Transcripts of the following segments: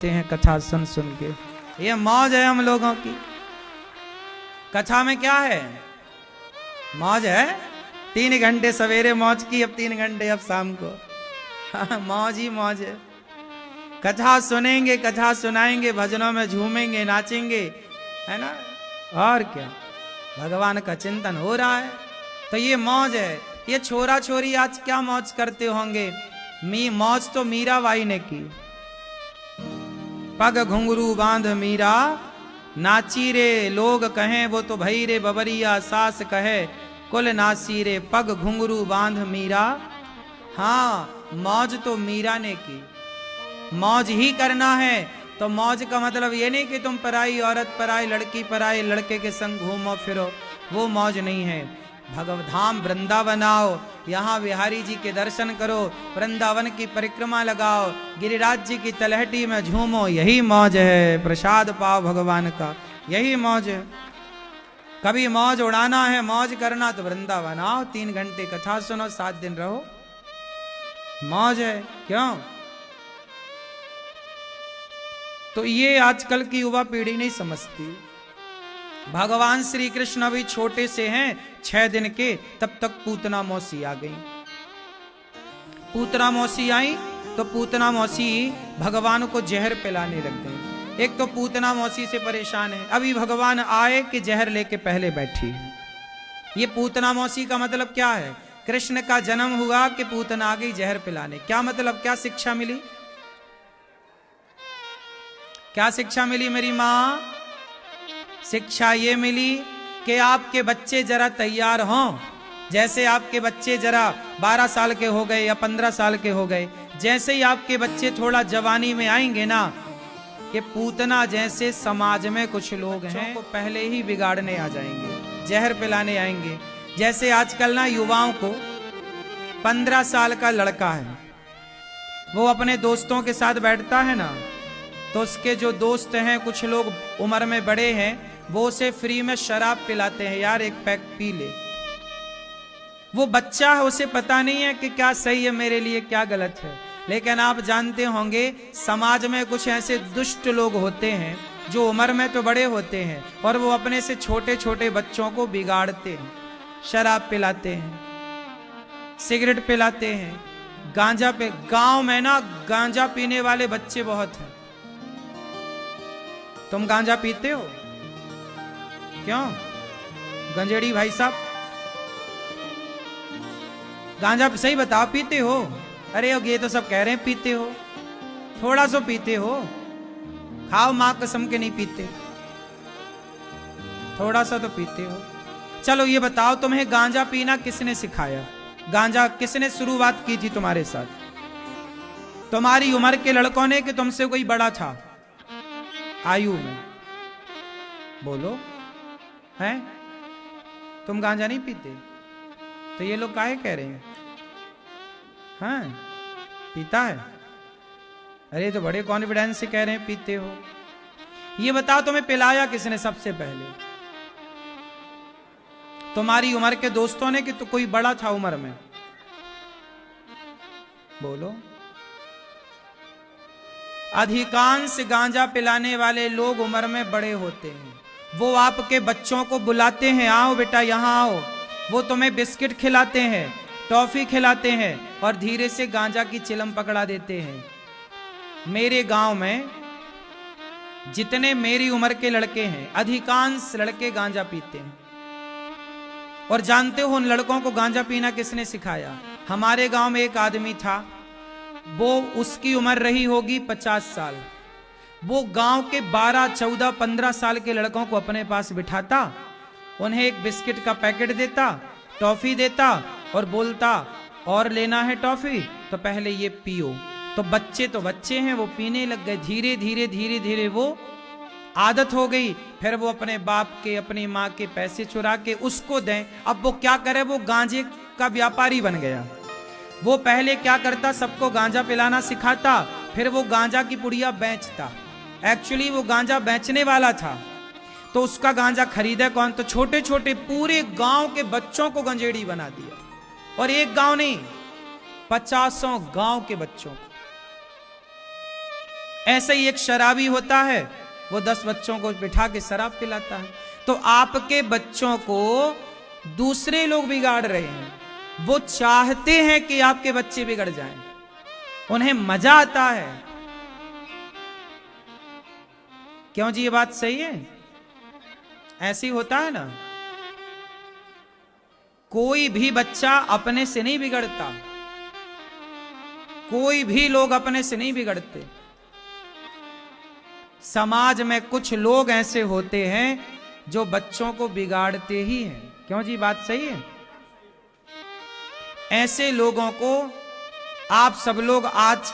हैं कथा सुन सुन के। ये मौज है हम लोगों की। कथा में क्या है? मौज है। 3 घंटे सवेरे मौज की, अब 3 घंटे अब शाम को। मौज ही मौज है। कथा सुनेंगे, कथा सुनाएंगे, भजनों में झूमेंगे, नाचेंगे, है ना। और क्या, भगवान का चिंतन हो रहा है तो ये मौज है। ये छोरा छोरी आज क्या मौज करते होंगे। मौज तो मीराबाई ने की। पग घुंघरू बांध मीरा नाची रे, लोग कहें वो तो भई रे बबरिया, सास कहे कुल नासी रे, पग घुंघरू बांध मीरा। हाँ, मौज तो मीरा ने की। मौज ही करना है तो मौज का मतलब ये नहीं कि तुम पराई औरत, पराई लड़की, पराई लड़के के संग घूमो फिरो, वो मौज नहीं है। भगवधाम वृंदावन आओ, यहाँ बिहारी जी के दर्शन करो, वृंदावन की परिक्रमा लगाओ, गिरिराज जी की तलहटी में झूमो, यही मौज है। प्रसाद पाओ भगवान का, यही मौज है। कभी मौज उड़ाना है, मौज करना तो वृंदावन आओ, 3 घंटे कथा सुनो, 7 दिन रहो, मौज है। क्यों? तो ये आजकल की युवा पीढ़ी नहीं समझती। भगवान श्री कृष्ण अभी छोटे से हैं, 6 दिन के, तब तक पूतना मौसी आ गई। पूतना मौसी आई तो पूतना मौसी भगवान को जहर पिलाने लग गई। एक तो पूतना मौसी से परेशान है, अभी भगवान आए कि जहर लेके पहले बैठी। ये पूतना मौसी का मतलब क्या है? कृष्ण का जन्म हुआ कि पूतना आ गई जहर पिलाने। क्या मतलब, क्या शिक्षा मिली? क्या शिक्षा मिली मेरी माँ? शिक्षा ये मिली कि आपके बच्चे जरा तैयार हों। जैसे आपके बच्चे जरा 12 साल के हो गए या 15 साल के हो गए, जैसे ही आपके बच्चे थोड़ा जवानी में आएंगे ना, कि पूतना जैसे समाज में कुछ लोग हैं वो पहले ही बिगाड़ने आ जाएंगे, जहर पिलाने आएंगे। जैसे आजकल ना युवाओं को 15 साल का लड़का है, वो अपने दोस्तों के साथ बैठता है ना, तो उसके जो दोस्त हैं, कुछ लोग उम्र में बड़े हैं, वो उसे फ्री में शराब पिलाते हैं, यार एक पैक पी ले। वो बच्चा है, उसे पता नहीं है कि क्या सही है मेरे लिए, क्या गलत है। लेकिन आप जानते होंगे समाज में कुछ ऐसे दुष्ट लोग होते हैं जो उम्र में तो बड़े होते हैं और वो अपने से छोटे छोटे बच्चों को बिगाड़ते हैं। शराब पिलाते हैं, सिगरेट पिलाते हैं, गांजा पे। गांव में ना गांजा पीने वाले बच्चे बहुत हैं। तुम गांजा पीते हो? क्यों गंजेड़ी भाई साहब, गांजा सही बताओ, पीते हो? अरे ये तो सब कह रहे हैं पीते हो, थोड़ा सा पीते हो, खाओ मां कसम के नहीं पीते, थोड़ा सा तो पीते हो। चलो ये बताओ, तुम्हें गांजा पीना किसने सिखाया? गांजा किसने शुरुआत की थी तुम्हारे साथ? तुम्हारी उम्र के लड़कों ने कि तुमसे कोई बड़ा था आयु में? बोलो, हैं? तुम गांजा नहीं पीते तो ये लोग काहे कह रहे हैं? हाँ, पीता है। अरे तो बड़े कॉन्फिडेंस से कह रहे हैं पीते हो। ये बताओ, तुम्हें पिलाया किसने सबसे पहले? तुम्हारी उम्र के दोस्तों ने कि तो कोई बड़ा था उम्र में? बोलो। अधिकांश गांजा पिलाने वाले लोग उम्र में बड़े होते हैं। वो आपके बच्चों को बुलाते हैं, आओ बेटा यहाँ आओ, वो तुम्हें बिस्किट खिलाते हैं, टॉफी खिलाते हैं और धीरे से गांजा की चिलम पकड़ा देते हैं। मेरे गांव में जितने मेरी उम्र के लड़के हैं, अधिकांश लड़के गांजा पीते हैं। और जानते हो उन लड़कों को गांजा पीना किसने सिखाया? हमारे गांव में एक आदमी था, वो उसकी उम्र रही होगी 50 साल। वो गांव के 12, 14, 15 साल के लड़कों को अपने पास बिठाता, उन्हें एक बिस्किट का पैकेट देता, टॉफी देता और बोलता, और लेना है टॉफी तो पहले ये पियो। तो बच्चे हैं, वो पीने लग गए। धीरे धीरे धीरे धीरे वो आदत हो गई। फिर वो अपने बाप के, अपनी माँ के पैसे चुरा के उसको दें। अब वो क्या करे, वो गांजे का व्यापारी बन गया। वो पहले क्या करता, सबको गांजा पिलाना सिखाता, फिर वो गांजा की पुड़िया बेचता। एक्चुअली वो गांजा बेचने वाला था, तो उसका गांजा खरीदे कौन? तो छोटे छोटे पूरे गांव के बच्चों को गंजेड़ी बना दिया। और एक गांव नहीं, 50 गांव के बच्चों को। ऐसे ही एक शराबी होता है, वो 10 बच्चों को बिठा के शराब पिलाता है। तो आपके बच्चों को दूसरे लोग बिगाड़ रहे हैं, वो चाहते हैं कि आपके बच्चे बिगड़ जाएं, उन्हें मजा आता है। क्यों जी, ये बात सही है? ऐसे ही होता है ना। कोई भी बच्चा अपने से नहीं बिगड़ता, कोई भी लोग अपने से नहीं बिगड़ते। समाज में कुछ लोग ऐसे होते हैं जो बच्चों को बिगाड़ते ही हैं। क्यों जी, बात सही है? ऐसे लोगों को आप सब लोग आज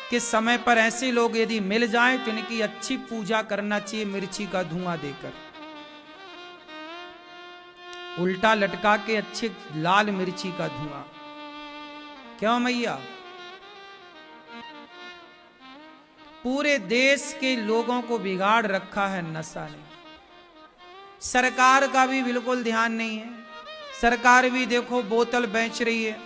के समय पर ऐसे लोग यदि मिल जाएं तो इनकी अच्छी पूजा करना चाहिए, मिर्ची का धुआं देकर, उल्टा लटका के अच्छे लाल मिर्ची का धुआं। क्यों मैया? पूरे देश के लोगों को बिगाड़ रखा है नशा ने। सरकार का भी बिल्कुल ध्यान नहीं है। सरकार भी देखो बोतल बेच रही है,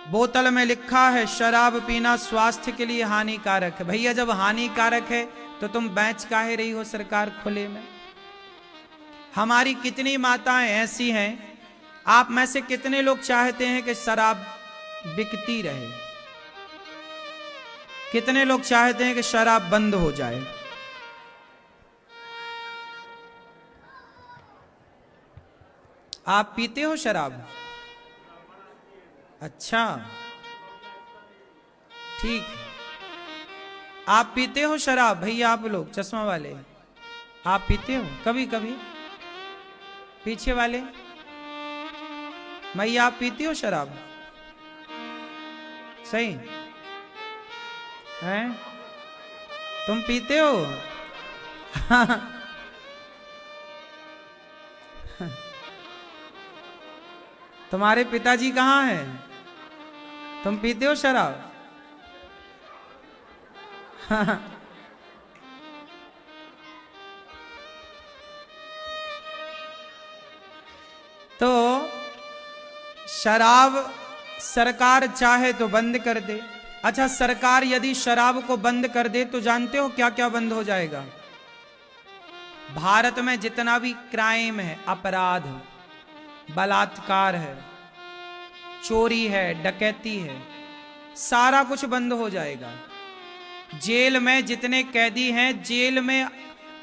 बोतल में लिखा है शराब पीना स्वास्थ्य के लिए हानिकारक है। भैया जब हानिकारक है तो तुम बेच काहे रही हो सरकार खुले में? हमारी कितनी माताएं ऐसी हैं, आप में से कितने लोग चाहते हैं कि शराब बिकती रहे? कितने लोग चाहते हैं कि शराब बंद हो जाए? आप पीते हो शराब? अच्छा, ठीक है। आप पीते हो शराब? भैया आप लोग चश्मा वाले, आप पीते हो कभी कभी? पीछे वाले मैया, आप पीती हो शराब? सही हैं? तुम पीते हो? तुम्हारे पिताजी कहाँ हैं? तुम पीते हो शराब? तो शराब सरकार चाहे तो बंद कर दे। अच्छा, सरकार यदि शराब को बंद कर दे तो जानते हो क्या क्या बंद हो जाएगा? भारत में जितना भी क्राइम है, अपराध, बलात्कार है, चोरी है, डकैती है, सारा कुछ बंद हो जाएगा। जेल में जितने कैदी हैं, जेल में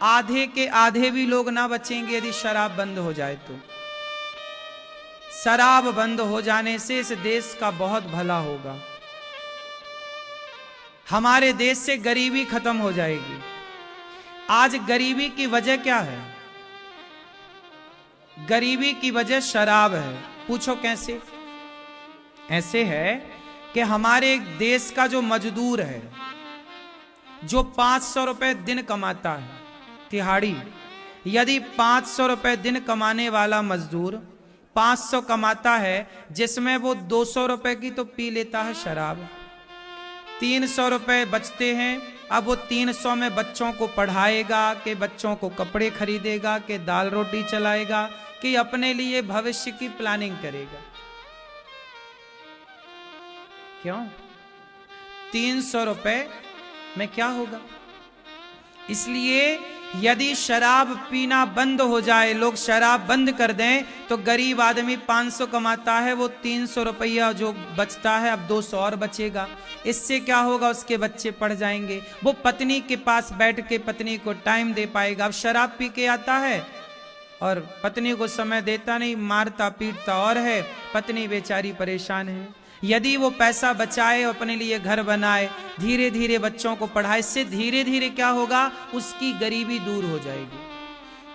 आधे के आधे भी लोग ना बचेंगे यदि शराब बंद हो जाए तो। शराब बंद हो जाने से इस देश का बहुत भला होगा। हमारे देश से गरीबी खत्म हो जाएगी। आज गरीबी की वजह क्या है? गरीबी की वजह शराब है। पूछो कैसे? ऐसे है कि हमारे देश का जो मजदूर है, जो 500 रुपए दिन कमाता है, तिहाड़ी, यदि 500 रुपए दिन कमाने वाला मजदूर 500 कमाता है, जिसमें वो 200 रुपए की तो पी लेता है शराब, 300 रुपए बचते हैं। अब वो 300 में बच्चों को पढ़ाएगा, कि बच्चों को कपड़े खरीदेगा, कि दाल रोटी चलाएगा, कि अपने लिए भविष्य की प्लानिंग करेगा। क्यों? 300 रुपए में क्या होगा? इसलिए यदि शराब पीना बंद हो जाए, लोग शराब बंद कर दें, तो गरीब आदमी 500 कमाता है, वो 300 रुपया जो बचता है अब 200 और बचेगा। इससे क्या होगा? उसके बच्चे पढ़ जाएंगे, वो पत्नी के पास बैठ के पत्नी को टाइम दे पाएगा। अब शराब पी के आता है और पत्नी को समय देता नहीं, मारता पीटता और है, पत्नी बेचारी परेशान है। यदि वो पैसा बचाए, अपने लिए घर बनाए, धीरे धीरे बच्चों को पढ़ाए, इससे धीरे धीरे क्या होगा? उसकी गरीबी दूर हो जाएगी।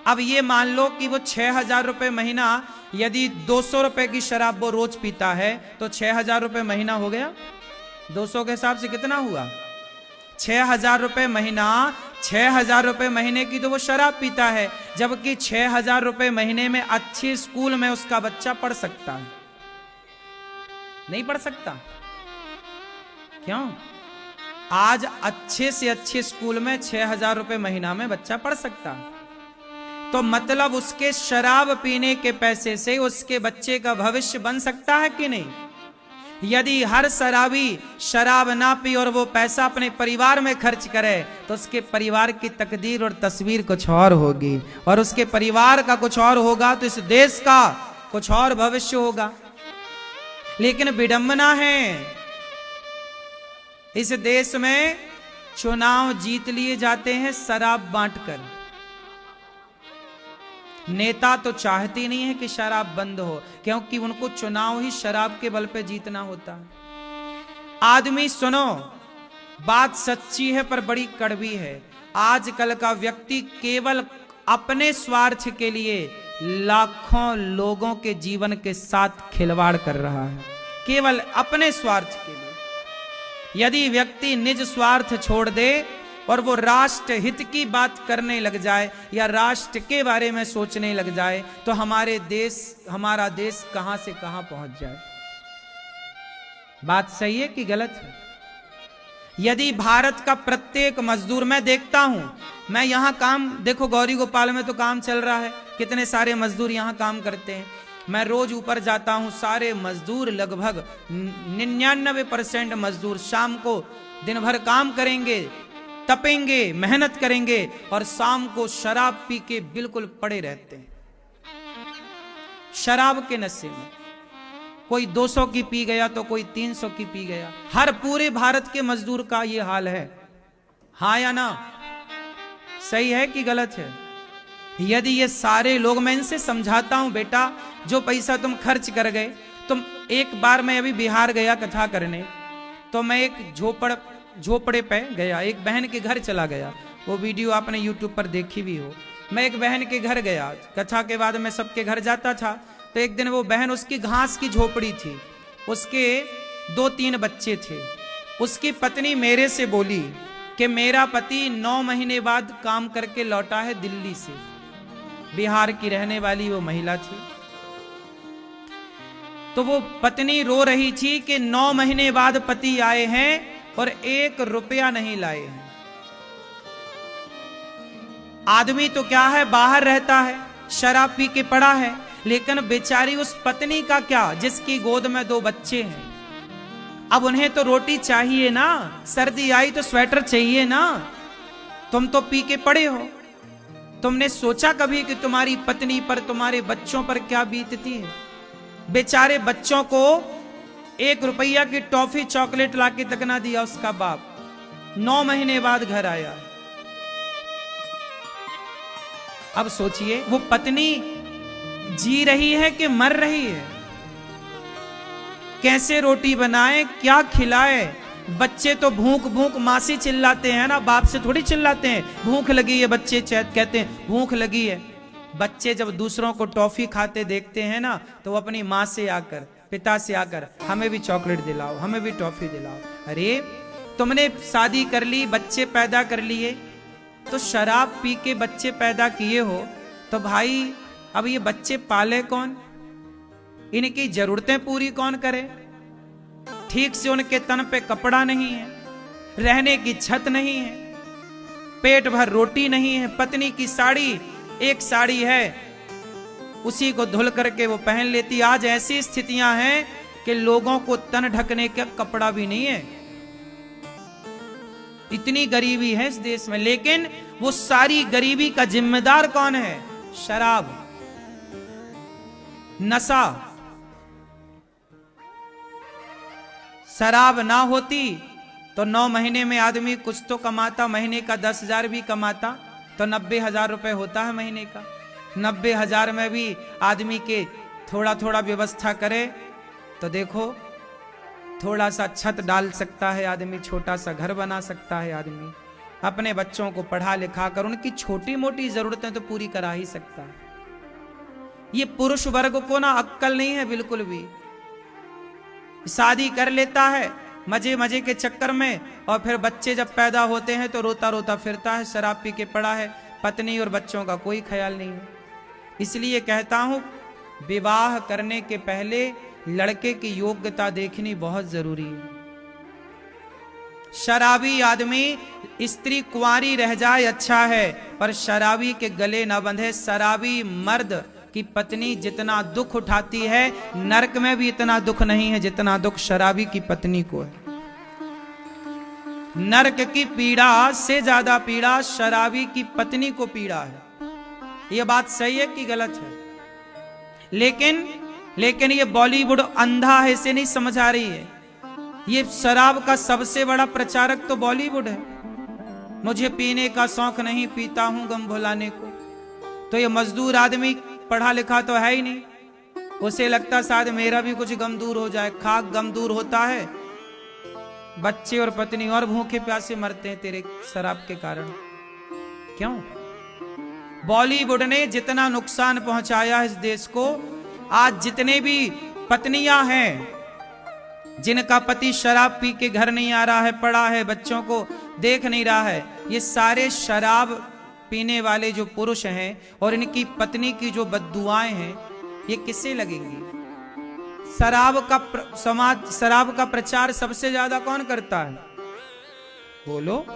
अब ये मान लो कि वो 6,000 रुपए महीना, यदि 200 रुपए की शराब वो रोज पीता है तो 6,000 रुपए महीना हो गया। 200 के हिसाब से कितना हुआ? 6,000 रुपए महीना। 6,000 रुपए महीने की तो वो शराब पीता है, जबकि 6,000 रुपए महीने में अच्छे स्कूल में उसका बच्चा पढ़ सकता है। नहीं पढ़ सकता? क्यों? आज अच्छे से अच्छे स्कूल में 6,000 रुपए महीना में बच्चा पढ़ सकता। तो मतलब उसके शराब पीने के पैसे से उसके बच्चे का भविष्य बन सकता है कि नहीं? यदि हर शराबी शराब ना पी और वो पैसा अपने परिवार में खर्च करे तो उसके परिवार की तकदीर और तस्वीर कुछ और होगी, और उसके परिवार का कुछ और होगा तो इस देश का कुछ और भविष्य होगा। लेकिन विडंबना है, इस देश में चुनाव जीत लिए जाते हैं शराब बांटकर। नेता तो चाहते नहीं है कि शराब बंद हो, क्योंकि उनको चुनाव ही शराब के बल पे जीतना होता है। आदमी सुनो, बात सच्ची है पर बड़ी कड़वी है। आजकल का व्यक्ति केवल अपने स्वार्थ के लिए लाखों लोगों के जीवन के साथ खिलवाड़ कर रहा है, केवल अपने स्वार्थ के लिए। यदि व्यक्ति निज स्वार्थ छोड़ दे और वो राष्ट्र हित की बात करने लग जाए या राष्ट्र के बारे में सोचने लग जाए तो हमारा देश कहां से कहां पहुंच जाए। बात सही है कि गलत है? यदि भारत का प्रत्येक मजदूर, मैं देखता हूं, मैं यहां काम, देखो गौरी गोपाल में तो काम चल रहा है, कितने सारे मजदूर यहां काम करते हैं। मैं रोज ऊपर जाता हूं, सारे मजदूर लगभग 99% मजदूर शाम को दिन भर काम करेंगे, तपेंगे, मेहनत करेंगे और शाम को शराब पी के बिल्कुल पड़े रहते हैं, शराब के नशे में। कोई 200 की पी गया तो कोई 300 की पी गया। हर पूरे भारत के मजदूर का ये हाल है। हाँ या ना? सही है कि गलत है? यदि ये सारे लोग, मैं इनसे समझाता हूं, बेटा जो पैसा तुम खर्च कर गए, तुम एक बार, मैं अभी बिहार गया कथा करने, तो मैं एक झोपड़े पे गया, एक बहन के घर चला गया। वो वीडियो आपने यूट्यूब पर देखी भी हो। मैं एक बहन के घर गया, कथा के बाद मैं सबके घर जाता था, तो एक दिन वो बहन, उसकी घास की झोपड़ी थी, उसके 2-3 बच्चे थे। उसकी पत्नी मेरे से बोली कि मेरा पति 9 महीने बाद काम करके लौटा है दिल्ली से। बिहार की रहने वाली वो महिला थी। तो वो पत्नी रो रही थी कि 9 महीने बाद पति आए हैं और 1 रुपया नहीं लाए हैं। आदमी तो क्या है, बाहर रहता है, शराब पी के पड़ा है, लेकिन बेचारी उस पत्नी का क्या, जिसकी गोद में 2 बच्चे हैं। अब उन्हें तो रोटी चाहिए ना, सर्दी आई तो स्वेटर चाहिए ना। तुम तो पी के पड़े हो। तुमने सोचा कभी कि तुम्हारी पत्नी पर, तुम्हारे बच्चों पर क्या बीतती है? बेचारे बच्चों को 1 रुपया की टॉफी चॉकलेट लाके तक ना दिया उसका बाप। 9 महीने बाद घर आया। अब सोचिए, वो पत्नी जी रही है कि मर रही है? कैसे रोटी बनाए, क्या खिलाए? बच्चे तो भूख भूख माँ से चिल्लाते हैं ना, बाप से थोड़ी चिल्लाते हैं। भूख लगी है, बच्चे कहते हैं भूख लगी है। बच्चे जब दूसरों को टॉफी खाते देखते हैं ना, तो वो अपनी माँ से आकर, पिता से आकर, हमें भी चॉकलेट दिलाओ, हमें भी टॉफी दिलाओ। अरे तुमने शादी कर ली, बच्चे पैदा कर लिए, तो शराब पी के बच्चे पैदा किए हो, तो भाई अब ये बच्चे पाले कौन? इनकी जरूरतें पूरी कौन करे? ठीक से उनके तन पे कपड़ा नहीं है, रहने की छत नहीं है, पेट भर रोटी नहीं है। पत्नी की साड़ी, एक साड़ी है, उसी को धुल करके वो पहन लेती। आज ऐसी स्थितियां हैं कि लोगों को तन ढकने का कपड़ा भी नहीं है। इतनी गरीबी है इस देश में, लेकिन वो सारी गरीबी का जिम्मेदार कौन है? शराब, नशा। शराब ना होती तो 9 महीने में आदमी कुछ तो कमाता, महीने का 10,000 भी कमाता तो 90,000 रुपए होता है महीने का। 90,000 में भी आदमी के थोड़ा थोड़ा व्यवस्था करे तो देखो, थोड़ा सा छत डाल सकता है आदमी, छोटा सा घर बना सकता है आदमी, अपने बच्चों को पढ़ा लिखा कर उनकी छोटी मोटी जरूरतें तो पूरी करा ही सकता है। ये पुरुष वर्ग को ना अक्कल नहीं है बिल्कुल भी। शादी कर लेता है मजे मजे के चक्कर में, और फिर बच्चे जब पैदा होते हैं तो रोता रोता फिरता है, शराब पी के पड़ा है, पत्नी और बच्चों का कोई ख्याल नहीं है। इसलिए कहता हूं, विवाह करने के पहले लड़के की योग्यता देखनी बहुत जरूरी है। शराबी आदमी, स्त्री कुंवारी रह जाए अच्छा है, पर शराबी के गले न बंधे। शराबी मर्द कि पत्नी जितना दुख उठाती है नरक में भी इतना दुख नहीं है जितना दुख शराबी की पत्नी को है। नरक की पीड़ा से ज्यादा पीड़ा शराबी की पत्नी को पीड़ा है। यह बात सही है कि गलत है? लेकिन ये बॉलीवुड अंधा है, इसे नहीं समझ आ रही है। ये शराब का सबसे बड़ा प्रचारक तो बॉलीवुड है। मुझे पीने का शौक नहीं, पीता हूं गम भुलाने को। तो ये मजदूर आदमी पढ़ा लिखा तो है ही नहीं, उसे लगता शायद मेरा भी कुछ गम दूर हो जाए। खाक गम दूर होता है, बच्चे और पत्नी और भूखे प्यासे मरते हैं तेरे शराब के कारण। क्यों? बॉलीवुड ने जितना नुकसान पहुंचाया इस देश को, आज जितने भी पत्नियां हैं जिनका पति शराब पी के घर नहीं आ रहा है, पड़ा है, बच्चों को देख नहीं रहा है, ये सारे शराब पीने वाले जो पुरुष हैं और इनकी पत्नी की जो बद्दुआएं हैं, ये किससे लगेंगी? शराब का प्रचार सबसे ज्यादा कौन करता है? बोलो।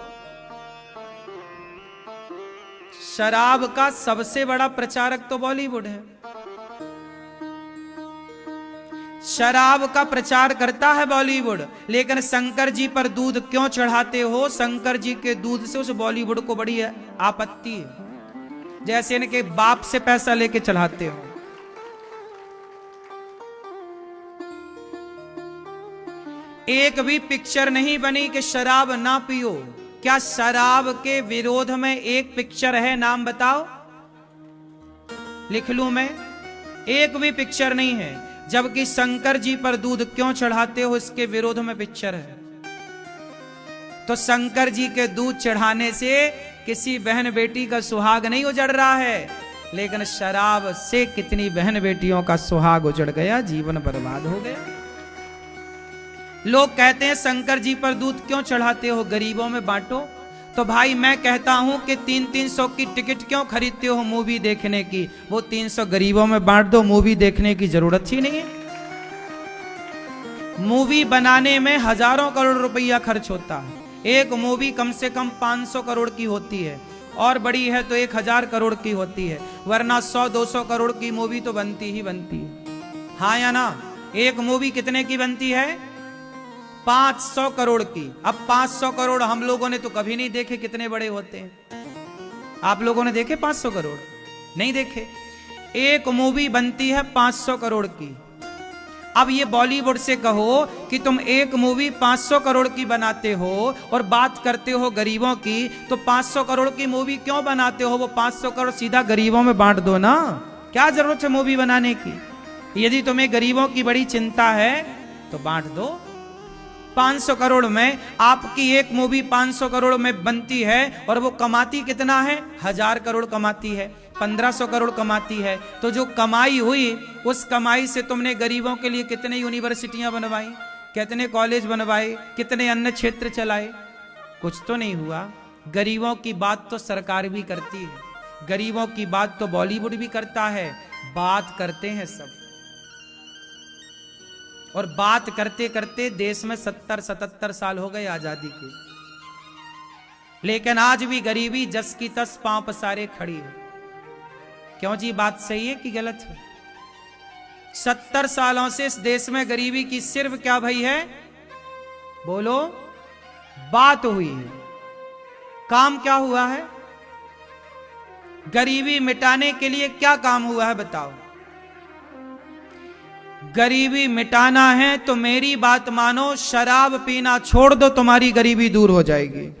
शराब का सबसे बड़ा प्रचारक तो बॉलीवुड है। शराब का प्रचार करता है बॉलीवुड, लेकिन शंकर जी पर दूध क्यों चढ़ाते हो? शंकर जी के दूध से उस बॉलीवुड को बड़ी आपत्ति है, जैसे इनके बाप से पैसा लेके चढ़ाते हो। एक भी पिक्चर नहीं बनी कि शराब ना पियो। क्या शराब के विरोध में एक पिक्चर है? नाम बताओ, लिख लूं मैं। एक भी पिक्चर नहीं है। जबकि शंकर जी पर दूध क्यों चढ़ाते हो, इसके विरोध में पिक्चर है। तो शंकर जी के दूध चढ़ाने से किसी बहन बेटी का सुहाग नहीं उजड़ रहा है, लेकिन शराब से कितनी बहन बेटियों का सुहाग उजड़ गया, जीवन बर्बाद हो गया। लोग कहते हैं शंकर जी पर दूध क्यों चढ़ाते हो, गरीबों में बांटो। तो भाई मैं कहता हूं कि 300 की टिकट क्यों खरीदते हो मूवी देखने की? वो 300 गरीबों में बांट दो, मूवी देखने की जरूरत ही नहीं है। मूवी बनाने में हजारों करोड़ रुपया खर्च होता है। एक मूवी कम से कम 500 करोड़ की होती है, और बड़ी है तो 1000 करोड़ की होती है, वरना 100-200 करोड़ की मूवी तो बनती ही बनती है। हाँ या ना? एक मूवी कितने की बनती है? 500 करोड़ की। अब 500 करोड़ हम लोगों ने तो कभी नहीं देखे कितने बड़े होते हैं। आप लोगों ने देखे 500 करोड़? नहीं देखे। एक मूवी बनती है 500 करोड़ की। अब ये बॉलीवुड से कहो कि तुम एक मूवी 500 करोड़ की बनाते हो और बात करते हो गरीबों की, तो 500 करोड़ की मूवी क्यों बनाते हो? वो 500 करोड़ सीधा गरीबों में बांट दो ना। क्या जरूरत है मूवी बनाने की? यदि तुम्हें गरीबों की बड़ी चिंता है तो बांट दो। 500 करोड़ में आपकी एक मूवी 500 करोड़ में बनती है, और वो कमाती कितना है? 1000 करोड़ कमाती है, 1500 करोड़ कमाती है। तो जो कमाई हुई, उस कमाई से तुमने गरीबों के लिए कितने यूनिवर्सिटियां बनवाई, कितने कॉलेज बनवाए, कितने अन्य क्षेत्र चलाए? कुछ तो नहीं हुआ। गरीबों की बात तो सरकार भी करती है, गरीबों की बात तो बॉलीवुड भी करता है। बात करते हैं सब, और बात करते करते देश में 70-77 साल हो गए आजादी के, लेकिन आज भी गरीबी जस की तस पांव पसारे खड़ी है। क्यों जी? बात सही है कि गलत है? 70 सालों से इस देश में गरीबी की सिर्फ क्या भई है? बोलो। बात हुई है, काम क्या हुआ है? गरीबी मिटाने के लिए क्या काम हुआ है बताओ? गरीबी मिटाना है तो मेरी बात मानो, शराब पीना छोड़ दो, तुम्हारी गरीबी दूर हो जाएगी।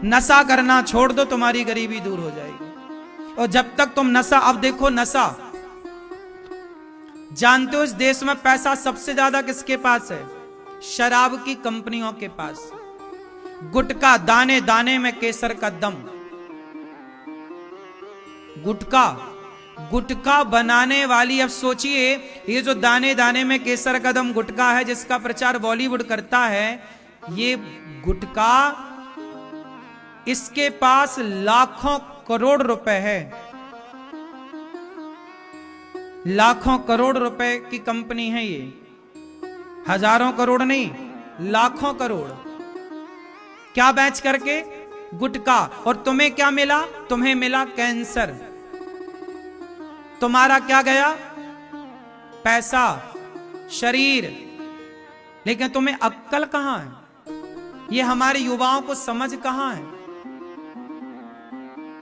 नशा करना छोड़ दो, तुम्हारी गरीबी दूर हो जाएगी। और जब तक तुम नशा, अब देखो नशा, जानते हो इस देश में पैसा सबसे ज्यादा किसके पास है? शराब की कंपनियों के पास। गुटखा, दाने दाने में केसर का दम। गुटखा बनाने वाली, अब सोचिए, ये जो दाने दाने में केसर का दम गुटखा है जिसका प्रचार बॉलीवुड करता है, ये गुटखा, इसके पास लाखों करोड़ रुपए है। लाखों करोड़ रुपए की कंपनी है ये, हजारों करोड़ नहीं, लाखों करोड़। क्या बेच करके? गुटखा। और तुम्हें क्या मिला? तुम्हें मिला कैंसर। तुम्हारा क्या गया? पैसा, शरीर, लेकिन तुम्हें अक्ल कहां है? ये हमारे युवाओं को समझ कहां है?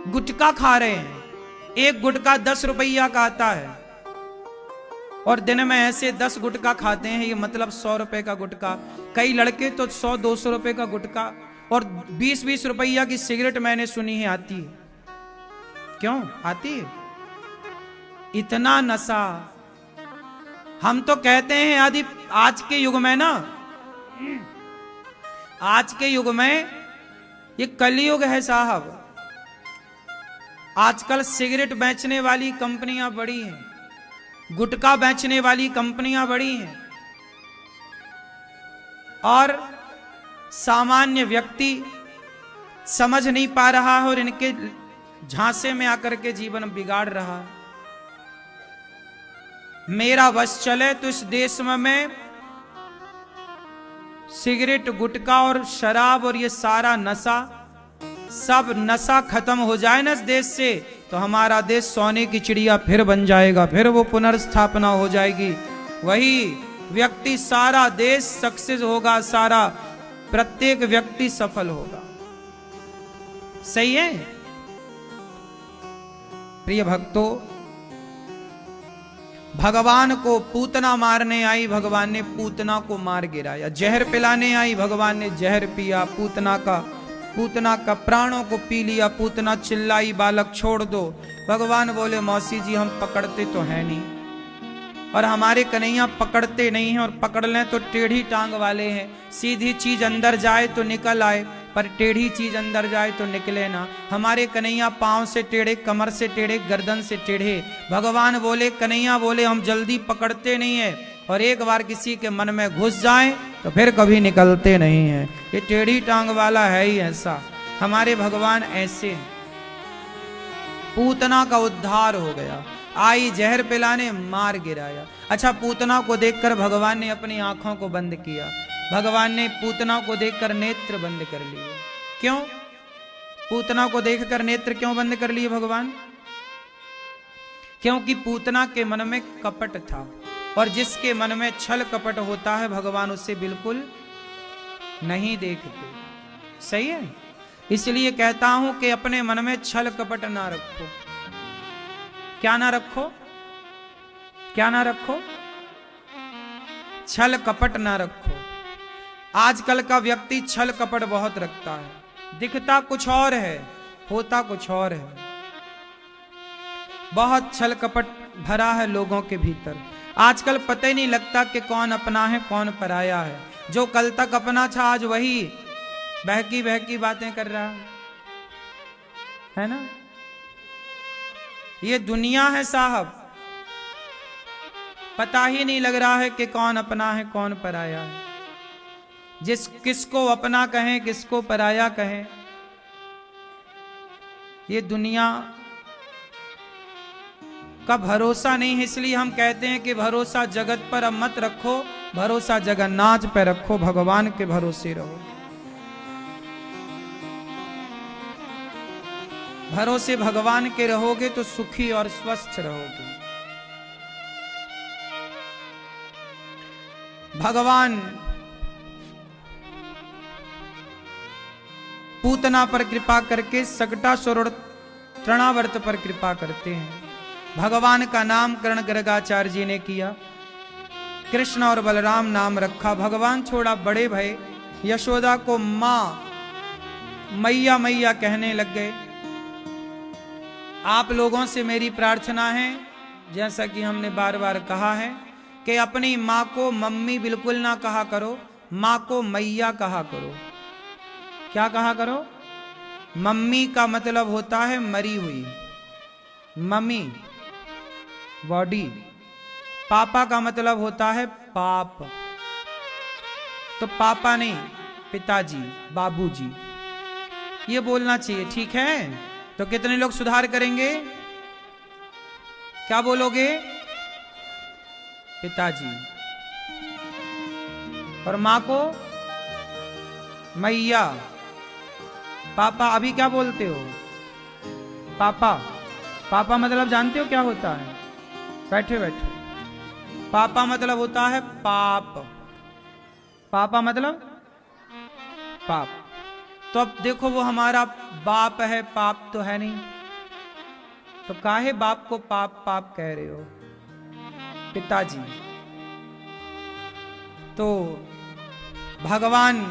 गुटखा खा रहे हैं, एक गुटखा 10 रुपया का आता है और दिन में ऐसे 10 गुटखा खाते हैं, ये मतलब 100 रुपए का गुटखा। कई लड़के तो 100-200 रुपए का गुटखा और 20-20 रुपया की सिगरेट मैंने सुनी है आती है। क्यों आती है? इतना नशा। हम तो कहते हैं यदि आज के युग में ना, आज के युग में ये कलयुग है साहब। आजकल सिगरेट बेचने वाली कंपनियां बड़ी हैं, गुटखा बेचने वाली कंपनियां बड़ी हैं और सामान्य व्यक्ति समझ नहीं पा रहा है और इनके झांसे में आकर के जीवन बिगाड़ रहा है। मेरा बस चले तो इस देश में मैं सिगरेट, गुटखा और शराब और ये सारा नशा, सब नशा खत्म हो जाए ना इस देश से, तो हमारा देश सोने की चिड़िया फिर बन जाएगा, फिर वो पुनर्स्थापना हो जाएगी। वही व्यक्ति, सारा देश सक्सेस होगा, सारा प्रत्येक व्यक्ति सफल होगा। सही है प्रिय भक्तों, भगवान को पूतना मारने आई, भगवान ने पूतना को मार गिराया। जहर पिलाने आई, भगवान ने जहर पिया, पूतना का प्राणों को पी लिया। पूतना चिल्लाई, बालक छोड़ दो। भगवान बोले मौसी जी हम पकड़ते तो है नहीं, और हमारे कन्हैया पकड़ते नहीं हैं, और पकड़ लें तो टेढ़ी टांग वाले हैं। सीधी चीज अंदर जाए तो निकल आए, पर टेढ़ी चीज अंदर जाए तो निकले ना। हमारे कन्हैया पांव से टेढ़े, कमर से टेढ़े, गर्दन से टेढ़े। भगवान बोले, कन्हैया बोले हम जल्दी पकड़ते नहीं है, और एक बार किसी के मन में घुस जाए तो फिर कभी निकलते नहीं है। ये टेढ़ी टांग वाला है ही ऐसा, हमारे भगवान ऐसे हैं। पूतना का उद्धार हो गया, आई जहर पिलाने, मार गिराया। अच्छा, पूतना को देखकर भगवान ने अपनी आंखों को बंद किया। भगवान ने पूतना को देखकर नेत्र बंद कर लिए। क्यों? पूतना को देखकर नेत्र क्यों बंद कर लिए भगवान? क्योंकि पूतना के मन में कपट था, और जिसके मन में छल कपट होता है भगवान उसे बिल्कुल नहीं देखते। सही है? इसलिए कहता हूं कि अपने मन में छल कपट ना रखो। क्या ना रखो? क्या ना रखो? छल कपट ना रखो। आजकल का व्यक्ति छल कपट बहुत रखता है, दिखता कुछ और है, होता कुछ और है। बहुत छल कपट भरा है लोगों के भीतर। आजकल पता ही नहीं लगता कि कौन अपना है कौन पराया है। जो कल तक अपना था आज वही बहकी बहकी बातें कर रहा है ना। ये दुनिया है साहब, पता ही नहीं लग रहा है कि कौन अपना है कौन पराया है। किसको अपना कहें किसको पराया कहें, ये दुनिया का भरोसा नहीं है। इसलिए हम कहते हैं कि भरोसा जगत पर अब मत रखो, भरोसा जगन्नाथ पर रखो, भगवान के भरोसे रहो। भरोसे भगवान के रहोगे तो सुखी और स्वस्थ रहोगे। भगवान पूतना पर कृपा करके सकटासुर और तृणावर्त पर कृपा करते हैं। भगवान का नामकरण गर्गाचार्य जी ने किया, कृष्ण और बलराम नाम रखा। भगवान छोड़ा बड़े भय, यशोदा को मां मैया मैया कहने लग गए। आप लोगों से मेरी प्रार्थना है, जैसा कि हमने बार बार कहा है, कि अपनी मां को मम्मी बिल्कुल ना कहा करो, मां को मैया कहा करो। क्या कहा करो? मम्मी का मतलब होता है मरी हुई, मम्मी बॉडी। पापा का मतलब होता है पाप, तो पापा नहीं, पिताजी, बाबूजी, ये बोलना चाहिए। ठीक है? तो कितने लोग सुधार करेंगे? क्या बोलोगे? पिताजी। और मां को मैया। पापा अभी क्या बोलते हो? पापा। पापा मतलब जानते हो क्या होता है? बैठे बैठे। पापा मतलब होता है पाप, पापा मतलब पाप। तो अब देखो वो हमारा बाप है, पाप तो है नहीं, तो काहे बाप को पाप पाप कह रहे हो? पिताजी। तो भगवान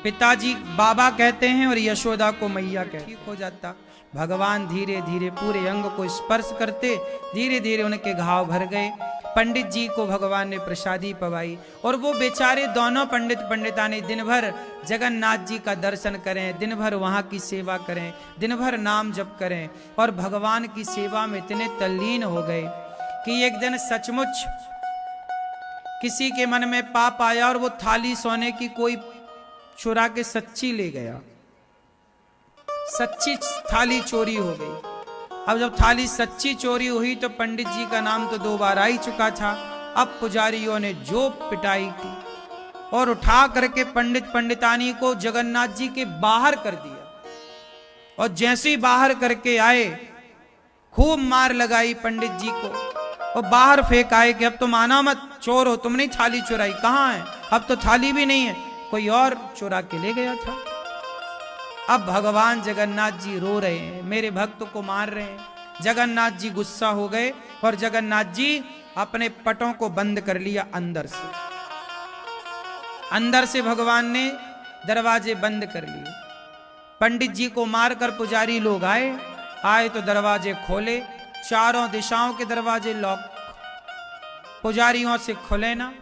पिताजी बाबा कहते हैं और यशोदा को मैया कहते हैं। ठीक हो जाता। भगवान धीरे धीरे पूरे अंग को स्पर्श करते, धीरे धीरे उनके घाव भर गए। पंडित जी को भगवान ने प्रसादी पवाई और वो बेचारे दोनों पंडित पंडितानी दिन भर जगन्नाथ जी का दर्शन करें, दिन भर वहाँ की सेवा करें, दिन भर नाम जप करें और भगवान की सेवा में इतने तल्लीन हो गए कि एक दिन सचमुच किसी के मन में पाप आया और वो थाली सोने की कोई चुरा के सच्ची ले गया, सच्ची थाली चोरी हो गई। अब जब थाली सच्ची चोरी हुई तो पंडित जी का नाम तो 2 बार आ ही चुका था। अब पुजारियों ने जो पिटाई की और उठा करके पंडित पंडितानी को जगन्नाथ जी के बाहर कर दिया और जैसे ही बाहर करके आए खूब मार लगाई पंडित जी को और बाहर फेंक आए कि अब तुम आना मत, चोर हो, तुमने थाली चुराई, कहाँ है? अब तो थाली भी नहीं है, कोई और चुरा के ले गया था। अब भगवान जगन्नाथ जी रो रहे हैं, मेरे भक्त को मार रहे हैं। जगन्नाथ जी गुस्सा हो गए और जगन्नाथ जी अपने पटों को बंद कर लिया अंदर से। अंदर से भगवान ने दरवाजे बंद कर लिए। पंडित जी को मारकर पुजारी लोग आए तो दरवाजे खोले, चारों दिशाओं के दरवाजे लॉक, पुजारियों से खुले ना।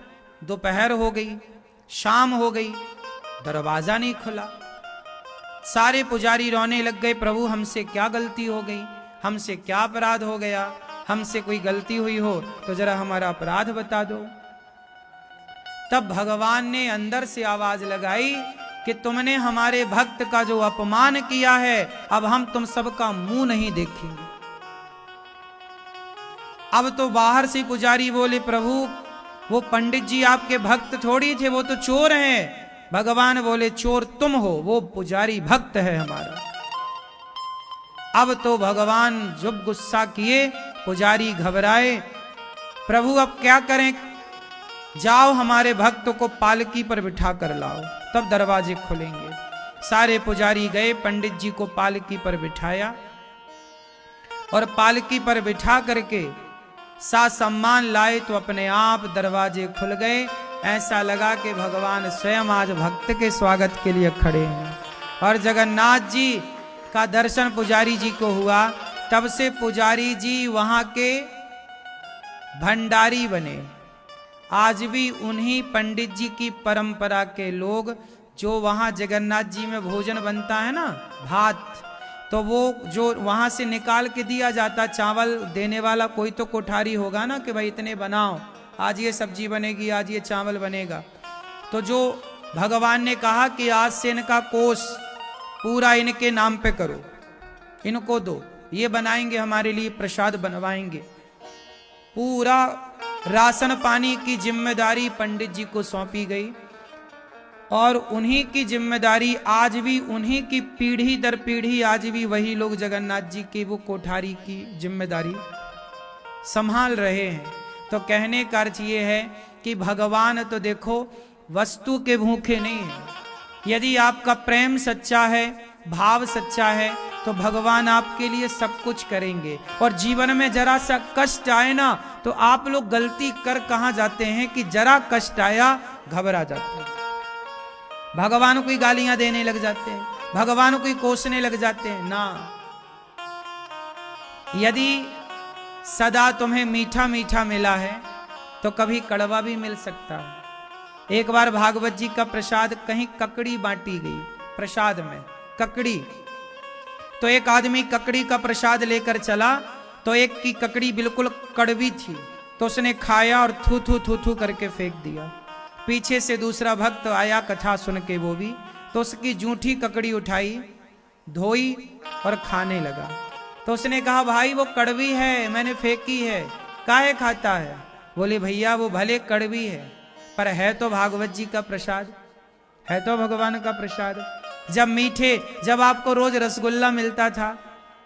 दोपहर हो गई, शाम हो गई, दरवाजा नहीं खुला। सारे पुजारी रोने लग गए, प्रभु हमसे क्या गलती हो गई, हमसे क्या अपराध हो गया, हमसे कोई गलती हुई हो तो जरा हमारा अपराध बता दो। तब भगवान ने अंदर से आवाज लगाई कि तुमने हमारे भक्त का जो अपमान किया है, अब हम तुम सबका मुंह नहीं देखेंगे। अब तो बाहर से पुजारी बोले, प्रभु वो पंडित जी आपके भक्त थोड़ी थे, वो तो चोर हैं। भगवान बोले, चोर तुम हो, वो पुजारी भक्त है हमारा। अब तो भगवान जब गुस्सा किए, पुजारी घबराए, प्रभु अब क्या करें? जाओ हमारे भक्त को पालकी पर बिठा कर लाओ, तब दरवाजे खुलेंगे। सारे पुजारी गए, पंडित जी को पालकी पर बिठाया और पालकी पर बिठा करके सम्मान लाए तो अपने आप दरवाजे खुल गए। ऐसा लगा कि भगवान स्वयं आज भक्त के स्वागत के लिए खड़े हैं। और जगन्नाथ जी का दर्शन पुजारी जी को हुआ। तब से पुजारी जी वहां के भंडारी बने। आज भी उन्हीं पंडित जी की परंपरा के लोग, जो वहां जगन्नाथ जी में भोजन बनता है ना, भात, तो वो जो वहां से निकाल के दिया जाता, चावल देने वाला कोई तो कोठारी होगा ना कि भाई इतने बनाओ, आज ये सब्जी बनेगी, आज ये चावल बनेगा। तो जो भगवान ने कहा कि आज से इनका कोष पूरा इनके नाम पे करो, इनको दो, ये बनाएंगे, हमारे लिए प्रसाद बनवाएंगे। पूरा राशन पानी की जिम्मेदारी पंडित जी को सौंपी गई और उन्हीं की जिम्मेदारी आज भी, उन्हीं की पीढ़ी दर पीढ़ी आज भी वही लोग जगन्नाथ जी की वो कोठारी की जिम्मेदारी संभाल रहे हैं। तो कहने का अर्थ ये है कि भगवान तो देखो वस्तु के भूखे नहीं है। यदि आपका प्रेम सच्चा है, भाव सच्चा है, तो भगवान आपके लिए सब कुछ करेंगे। और जीवन में जरा सा कष्ट आए ना, तो आप लोग गलती कर कहां जाते हैं कि जरा कष्ट आया घबरा जाते हैं, भगवान को ही गालियां देने लग जाते हैं, भगवान को ही कोसने लग जाते हैं ना। यदि सदा तुम्हें मीठा मीठा मिला है तो कभी कड़वा भी मिल सकता है। एक बार भागवत जी का प्रसाद कहीं ककड़ी बांटी गई, प्रसाद में ककड़ी, तो एक आदमी ककड़ी का प्रसाद लेकर चला, तो एक की ककड़ी बिल्कुल कड़वी थी, तो उसने खाया और थू थू थू थू करके फेंक दिया। पीछे से दूसरा भक्त आया कथा सुन के, वो भी, तो उसकी जूठी ककड़ी उठाई, धोई और खाने लगा। तो उसने कहा, भाई वो कड़वी है, मैंने फेंकी है, काहे खाता है? बोले, भैया वो भले कड़वी है पर है तो भागवत जी का प्रसाद, है तो भगवान का प्रसाद। जब मीठे, जब आपको रोज रसगुल्ला मिलता था,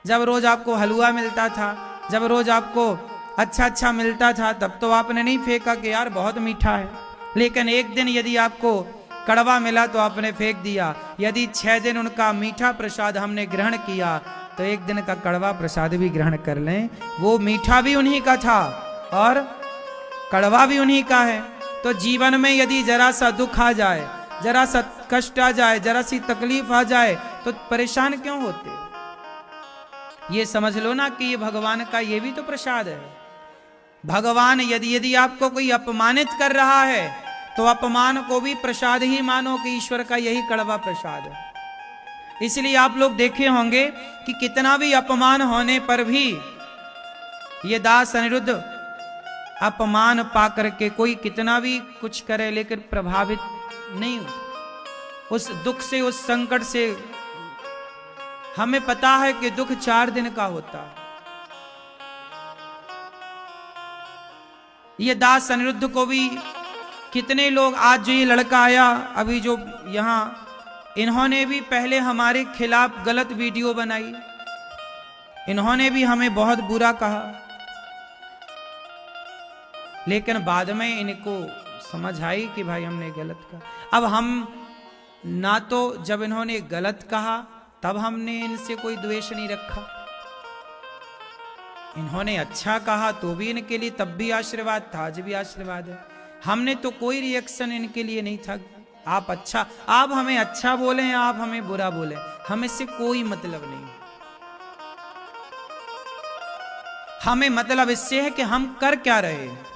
जब रोज आपको हलवा मिलता था, जब रोज आपको अच्छा अच्छा मिलता था तब तो आपने नहीं फेंका कि यार बहुत मीठा है, लेकिन एक दिन यदि आपको कड़वा मिला तो आपने फेंक दिया। यदि 6 दिन उनका मीठा प्रसाद हमने ग्रहण किया तो एक दिन का कड़वा प्रसाद भी ग्रहण कर लें, वो मीठा भी उन्हीं का था और कड़वा भी उन्हीं का है। तो जीवन में यदि जरा सा दुख आ जाए, जरा सा कष्ट आ जाए, जरा सी तकलीफ आ जाए तो परेशान क्यों होते? ये समझ लो ना कि ये भगवान का ये भी तो प्रसाद है। भगवान यदि आपको कोई अपमानित कर रहा है तो अपमान को भी प्रसाद ही मानो कि ईश्वर का यही कड़वा प्रसाद है। इसलिए आप लोग देखे होंगे कि कितना भी अपमान होने पर भी ये दास अनिरुद्ध अपमान पा करके कोई कितना भी कुछ करे लेकिन प्रभावित नहीं हो उस दुख से, उस संकट से। हमें पता है कि दुख 4 दिन का होता है। ये दास अनिरुद्ध को भी कितने लोग, आज जो ये लड़का आया अभी जो यहां, इन्होंने भी पहले हमारे खिलाफ गलत वीडियो बनाई, इन्होंने भी हमें बहुत बुरा कहा, लेकिन बाद में इनको समझ आई कि भाई हमने गलत कहा। अब हम ना तो जब इन्होंने गलत कहा तब हमने इनसे कोई द्वेष नहीं रखा, इन्होंने अच्छा कहा तो भी इनके लिए तब भी आशीर्वाद था, आज भी आशीर्वाद है। हमने तो कोई रिएक्शन इनके लिए नहीं था। आप हमें अच्छा बोले, आप हमें बुरा बोले, हमें से कोई मतलब नहीं। हमें मतलब इससे है कि हम कर क्या रहे हैं,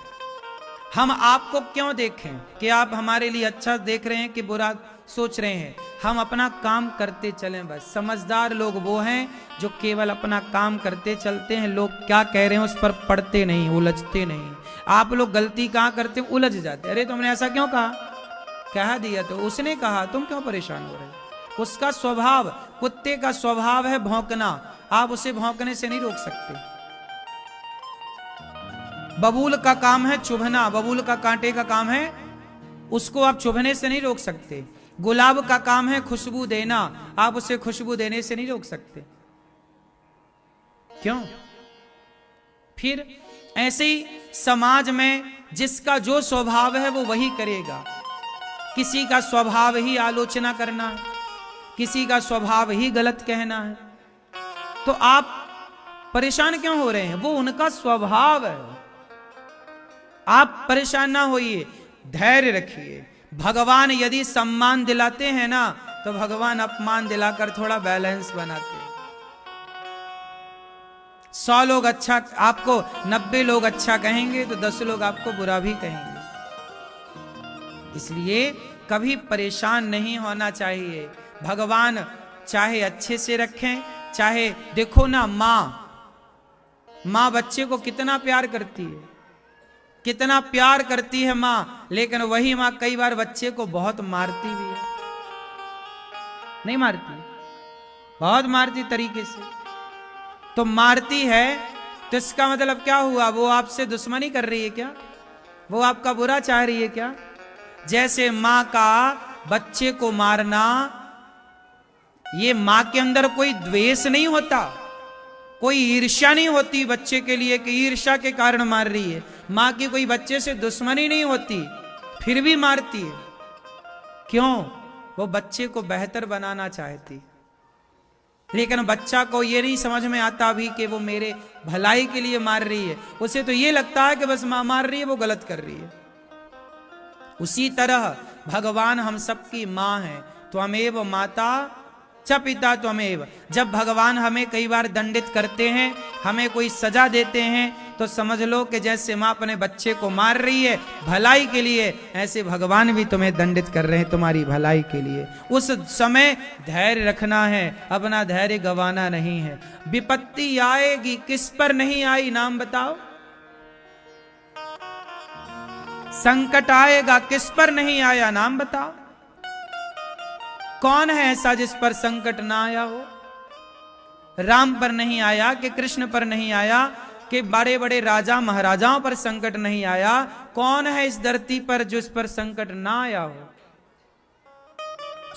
हम आपको क्यों देखें कि आप हमारे लिए अच्छा देख रहे हैं कि बुरा सोच रहे हैं। हम अपना काम करते चलें बस। समझदार लोग वो हैं जो केवल अपना काम करते चलते हैं, लोग क्या कह रहे हैं उस पर पड़ते नहीं, उलझते नहीं। आप लोग गलती कहाँ करते, उलझ जाते। अरे तुमने ऐसा क्यों कह दिया, तो उसने कहा, तुम क्यों परेशान हो रहे? उसका स्वभाव, कुत्ते का स्वभाव है भौंकना, आप उसे भौंकने से नहीं रोक सकते। बबूल का काम है चुभना, बबूल का कांटे का काम है, उसको आप चुभने से नहीं रोक सकते। गुलाब का काम है खुशबू देना, आप उसे खुशबू देने से नहीं रोक सकते। क्यों? फिर ऐसे ही समाज में जिसका जो स्वभाव है वो वही करेगा। किसी का स्वभाव ही आलोचना करना है, किसी का स्वभाव ही गलत कहना है, तो आप परेशान क्यों हो रहे हैं? वो उनका स्वभाव है, आप परेशान ना होइए, धैर्य रखिए। भगवान यदि सम्मान दिलाते हैं ना तो भगवान अपमान दिलाकर थोड़ा बैलेंस बनाते हैं। 100 लोग अच्छा आपको, 90 लोग अच्छा कहेंगे तो 10 लोग आपको बुरा भी कहेंगे। इसलिए कभी परेशान नहीं होना चाहिए। भगवान चाहे अच्छे से रखें, चाहे देखो ना, माँ बच्चे को कितना प्यार करती है, कितना प्यार करती है माँ, लेकिन वही माँ कई बार बच्चे को बहुत मारती भी है। नहीं मारती? बहुत मारती तरीके से। तो मारती है तो इसका मतलब क्या हुआ? वो आपसे दुश्मनी कर रही है क्या? वो आपका बुरा चाह रही है क्या? जैसे माँ का बच्चे को मारना, ये माँ के अंदर कोई द्वेष नहीं होता, कोई ईर्ष्या नहीं होती बच्चे के लिए कि ईर्ष्या के कारण मार रही है। माँ की कोई बच्चे से दुश्मनी नहीं होती, फिर भी मारती है। क्यों? वो बच्चे को बेहतर बनाना चाहती। लेकिन बच्चा को ये नहीं समझ में आता अभी कि वो मेरे भलाई के लिए मार रही है। उसे तो ये लगता है कि बस माँ मार रही है, वो गलत कर रही है। उसी तरह भगवान हम सबकी माँ है। त्वमेव माता च पिता त्वमेव। जब भगवान हमें कई बार दंडित करते हैं, हमें कोई सजा देते हैं, तो समझ लो कि जैसे माँ अपने बच्चे को मार रही है भलाई के लिए, ऐसे भगवान भी तुम्हें दंडित कर रहे हैं तुम्हारी भलाई के लिए। उस समय धैर्य रखना है, अपना धैर्य गंवाना नहीं है। विपत्ति आएगी, किस पर नहीं आई नाम बताओ? संकट आएगा, किस पर नहीं आया नाम बताओ? कौन है ऐसा जिस पर संकट ना आया हो? राम पर नहीं आया कि कृष्ण पर नहीं आया कि बड़े बड़े राजा महाराजाओं पर संकट नहीं आया? कौन है इस धरती पर जिस पर संकट ना आया हो?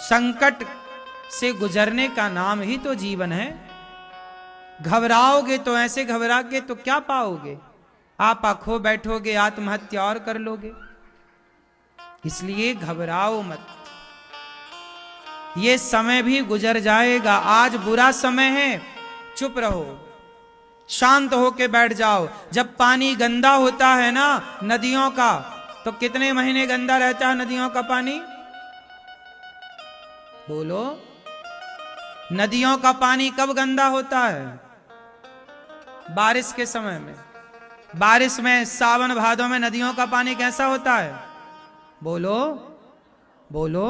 संकट से गुजरने का नाम ही तो जीवन है। घबराओगे तो ऐसे घबरा के तो क्या पाओगे? आप खो बैठोगे, आत्महत्या और कर लोगे। इसलिए घबराओ मत, ये समय भी गुजर जाएगा। आज बुरा समय है, चुप रहो, शांत होके बैठ जाओ। जब पानी गंदा होता है ना नदियों का, तो कितने महीने गंदा रहता है नदियों का पानी? बोलो, नदियों का पानी कब गंदा होता है? बारिश के समय में। बारिश में, सावन भादों में नदियों का पानी कैसा होता है? बोलो बोलो,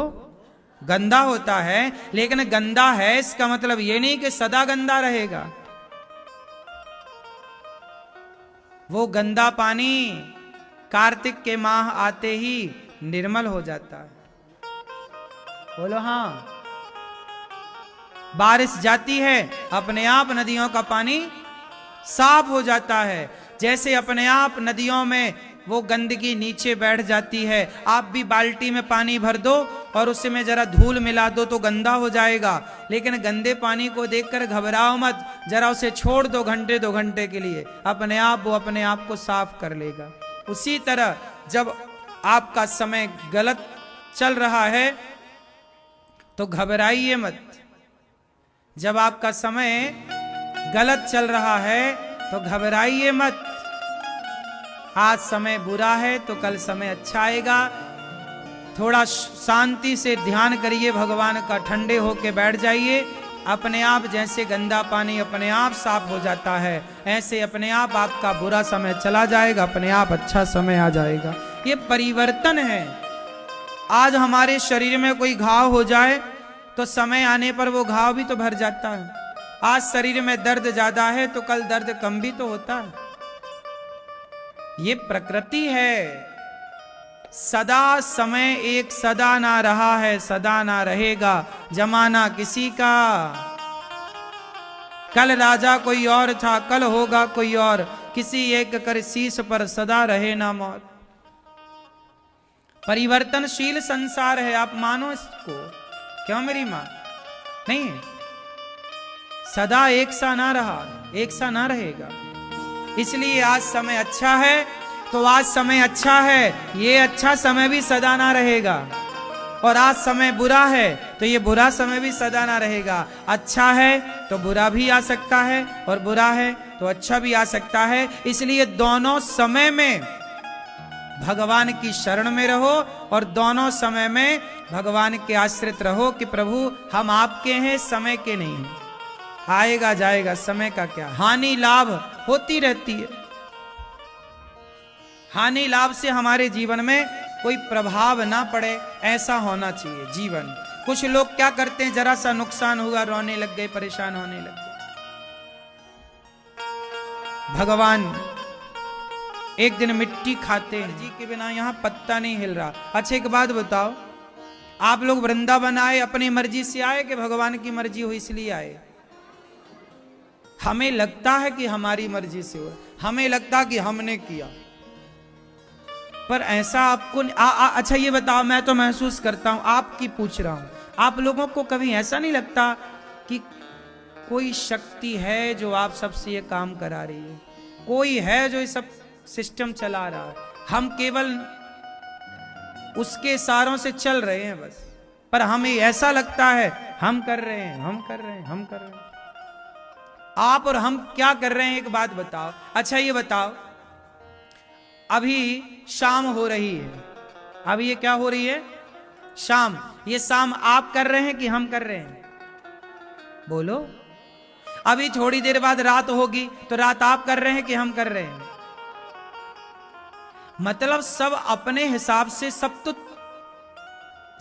गंदा होता है। लेकिन गंदा है इसका मतलब ये नहीं कि सदा गंदा रहेगा। वो गंदा पानी कार्तिक के माह आते ही निर्मल हो जाता है। बोलो हाँ। बारिश जाती है, अपने आप नदियों का पानी साफ हो जाता है। जैसे अपने आप नदियों में वो गंदगी नीचे बैठ जाती है। आप भी बाल्टी में पानी भर दो और उसमें जरा धूल मिला दो तो गंदा हो जाएगा। लेकिन गंदे पानी को देखकर घबराओ मत, जरा उसे छोड़ दो घंटे 2 घंटे के लिए, अपने आप वो अपने आप को साफ कर लेगा। उसी तरह जब आपका समय गलत चल रहा है तो घबराइए मत। जब आपका समय गलत चल रहा है तो घबराइए मत। आज समय बुरा है तो कल समय अच्छा आएगा। थोड़ा शांति से ध्यान करिए भगवान का, ठंडे होके बैठ जाइए। अपने आप जैसे गंदा पानी अपने आप साफ हो जाता है, ऐसे अपने आप आपका बुरा समय चला जाएगा, अपने आप अच्छा समय आ जाएगा। ये परिवर्तन है। आज हमारे शरीर में कोई घाव हो जाए तो समय आने पर वो घाव भी तो भर जाता है। आज शरीर में दर्द ज्यादा है तो कल दर्द कम भी तो होता है। ये प्रकृति है। सदा समय एक सदा ना रहा है, सदा ना रहेगा जमाना किसी का। कल राजा कोई और था, कल होगा कोई और, किसी एक कर शीश पर सदा रहे ना मौत। परिवर्तनशील संसार है, आप मानो इसको। क्यों मेरी मां? नहीं है। सदा एक सा ना रहा, एक सा ना रहेगा। इसलिए आज समय अच्छा है तो आज समय अच्छा है, ये अच्छा समय भी सदा ना रहेगा। और आज समय बुरा है तो ये बुरा समय भी सदा ना रहेगा। अच्छा है तो बुरा भी आ सकता है और बुरा है तो अच्छा भी आ सकता है। इसलिए दोनों समय में भगवान की शरण में रहो और दोनों समय में भगवान के आश्रित रहो कि प्रभु हम आपके हैं, समय के नहीं हैं। आएगा जाएगा, समय का क्या। हानि लाभ होती रहती है। हानि लाभ से हमारे जीवन में कोई प्रभाव ना पड़े, ऐसा होना चाहिए जीवन। कुछ लोग क्या करते हैं, जरा सा नुकसान हुआ रोने लग गए, परेशान होने लग गए। भगवान एक दिन मिट्टी खाते हैं जी के बिना यहां पत्ता नहीं हिल रहा। अच्छा एक बात बताओ, आप लोग वृंदावन आए अपनी मर्जी से आए कि भगवान की मर्जी हुई इसलिए आए? हमें लगता है कि हमारी मर्जी से हुआ, हमें लगता कि हमने किया, पर ऐसा आपको अच्छा ये बताओ, मैं तो महसूस करता हूं, आपकी पूछ रहा हूं, आप लोगों को कभी ऐसा नहीं लगता कि कोई शक्ति है जो आप सबसे ये काम करा रही है? कोई है जो ये सब सिस्टम चला रहा है, हम केवल उसके इशारों से चल रहे हैं बस। पर हमें ऐसा लगता है हम कर रहे हैं, हम कर रहे हैं, हम कर रहे हैं। आप और हम क्या कर रहे हैं एक बात बताओ। अच्छा ये बताओ, अभी शाम हो रही है, अभी ये क्या हो रही है? शाम। ये शाम आप कर रहे हैं कि हम कर रहे हैं? बोलो। अभी थोड़ी देर बाद रात होगी तो रात आप कर रहे हैं कि हम कर रहे हैं? मतलब सब अपने हिसाब से, सब तो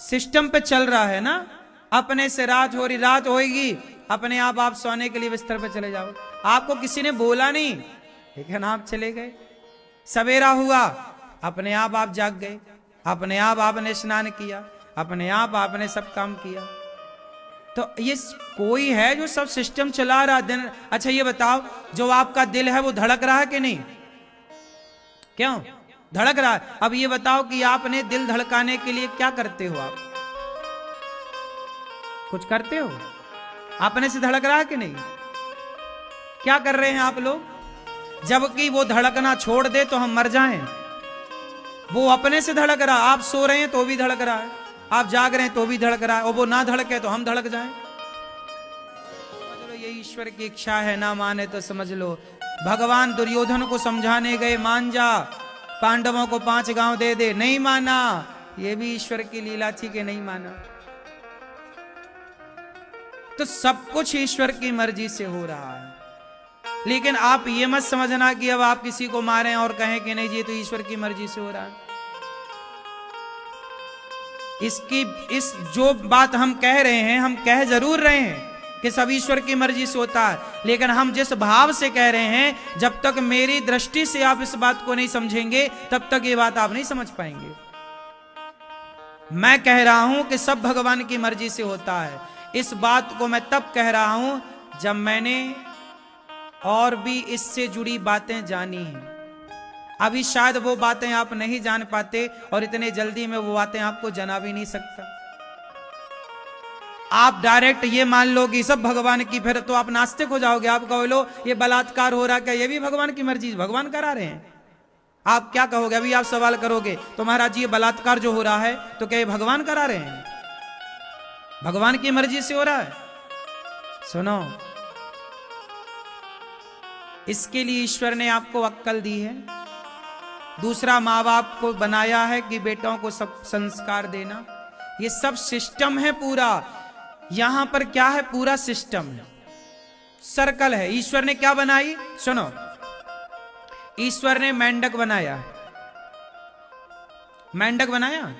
सिस्टम पे चल रहा है ना। अपने से रात हो रही, रात होगी अपने आप सोने के लिए बिस्तर पे चले जाओ। आपको किसी ने बोला नहीं, लेकिन आप चले गए। सवेरा हुआ, अपने आप जाग गए, अपने आप आपने स्नान किया, अपने आप आपने सब काम किया। तो ये कोई है जो सब सिस्टम चला रहा दिन। अच्छा ये बताओ, जो आपका दिल है वो धड़क रहा है कि नहीं? क्यों धड़क रहा है? अब ये बताओ कि आपने दिल धड़काने के लिए क्या करते हो? आप कुछ करते हो? अपने से धड़क रहा है कि नहीं? क्या कर रहे हैं आप लोग? जबकि वो धड़कना छोड़ दे तो हम मर जाएं। वो अपने से धड़क रहा, आप सो रहे हैं तो भी धड़क रहा है, आप जाग रहे हैं तो भी धड़क रहा है, और वो ना धड़के तो हम धड़क जाएं। समझ लो ये ईश्वर की इच्छा है, ना माने तो समझ लो। भगवान दुर्योधन को समझाने गए, मान जा, पांडवों को 5 गांव दे दे, नहीं माना। ये भी ईश्वर की लीला थी कि नहीं माना। तो सब कुछ ईश्वर की मर्जी से हो रहा है। लेकिन आप ये मत समझना कि अब आप किसी को मारें और कहें कि नहीं जी तो ईश्वर की मर्जी से हो रहा है। इस जो बात हम कह रहे हैं, हम कह जरूर रहे हैं कि सब ईश्वर की मर्जी से होता है, लेकिन हम जिस भाव से कह रहे हैं, जब तक मेरी दृष्टि से आप इस बात को नहीं समझेंगे तब तक ये बात आप नहीं समझ पाएंगे। मैं कह रहा हूं कि सब भगवान की मर्जी से होता है। इस बात को मैं तब कह रहा हूं जब मैंने और भी इससे जुड़ी बातें जानी हैं। अभी शायद वो बातें आप नहीं जान पाते, और इतने जल्दी में वो बातें आपको जना भी नहीं सकता। आप डायरेक्ट ये मान लो कि सब भगवान की, फिर तो आप नास्तिक हो जाओगे। आप कहो लो ये बलात्कार हो रहा, क्या ये भी भगवान की मर्जी, भगवान करा रहे हैं? आप क्या कहोगे? अभी आप सवाल करोगे तो महाराज जी ये बलात्कार जो हो रहा है तो क्या ये भगवान करा रहे हैं? भगवान की मर्जी से हो रहा है? सुनो, इसके लिए ईश्वर ने आपको अक्कल दी है। दूसरा, माँ बाप को बनाया है कि बेटों को सब संस्कार देना। ये सब सिस्टम है पूरा। यहां पर क्या है? पूरा सिस्टम है, सर्कल है। ईश्वर ने क्या बनाई? सुनो, ईश्वर ने मेंढक बनाया। मेंढक बनाया।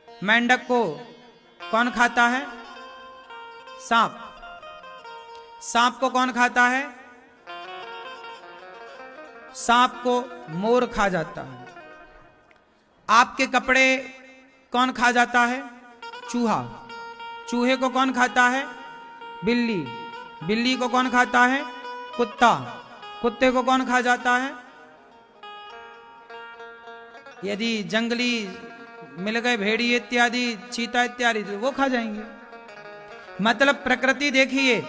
मेंढक को कौन खाता है? सांप। सांप को कौन खाता है? सांप को मोर खा जाता है। आपके कपड़े कौन खा जाता है? चूहा। चूहे को कौन खाता है? बिल्ली। बिल्ली को कौन खाता है? कुत्ता। कुत्ते को कौन खा जाता है? यदि जंगली मिल गए, भेड़िए इत्यादि, चीता इत्यादि, तो वो खा जाएंगे। मतलब प्रकृति देखिए,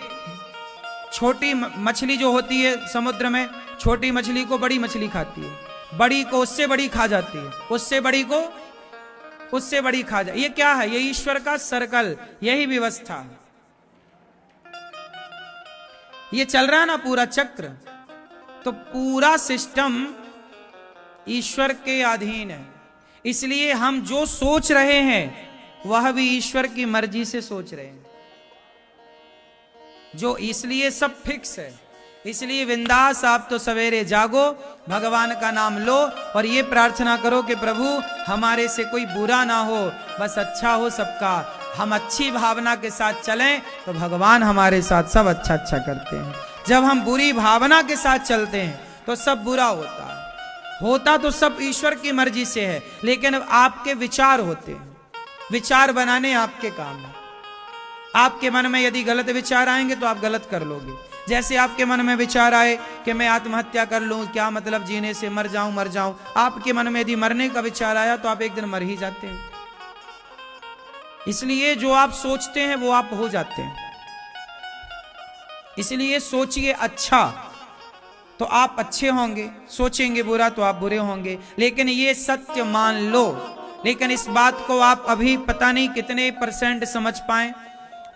छोटी मछली जो होती है समुद्र में, छोटी मछली को बड़ी मछली खाती है, बड़ी को उससे बड़ी खा जाती है, उससे बड़ी को उससे बड़ी खा जाए। ये क्या है? ये ईश्वर का सर्कल, यही व्यवस्था। ये चल रहा है ना पूरा चक्र, तो पूरा सिस्टम ईश्वर के अधीन है। इसलिए हम जो सोच रहे हैं वह भी ईश्वर की मर्जी से सोच रहे हैं, जो इसलिए सब फिक्स है। इसलिए बिंदास आप तो सवेरे जागो, भगवान का नाम लो और ये प्रार्थना करो कि प्रभु हमारे से कोई बुरा ना हो, बस अच्छा हो सबका। हम अच्छी भावना के साथ चलें तो भगवान हमारे साथ सब अच्छा अच्छा करते हैं। जब हम बुरी भावना के साथ चलते हैं तो सब बुरा होता है। होता तो सब ईश्वर की मर्जी से है, लेकिन आपके विचार होते हैं। विचार बनाने आपके काम है। आपके मन में यदि गलत विचार आएंगे तो आप गलत कर लोगे। जैसे आपके मन में विचार आए कि मैं आत्महत्या कर लूं, क्या मतलब जीने से, मर जाऊं, आपके मन में यदि मरने का विचार आया तो आप एक दिन मर ही जाते हैं। इसलिए जो आप सोचते हैं वो आप हो जाते हैं। इसलिए सोचिए अच्छा तो आप अच्छे होंगे, सोचेंगे बुरा तो आप बुरे होंगे। लेकिन ये सत्य मान लो। लेकिन इस बात को आप अभी पता नहीं कितने % समझ पाए,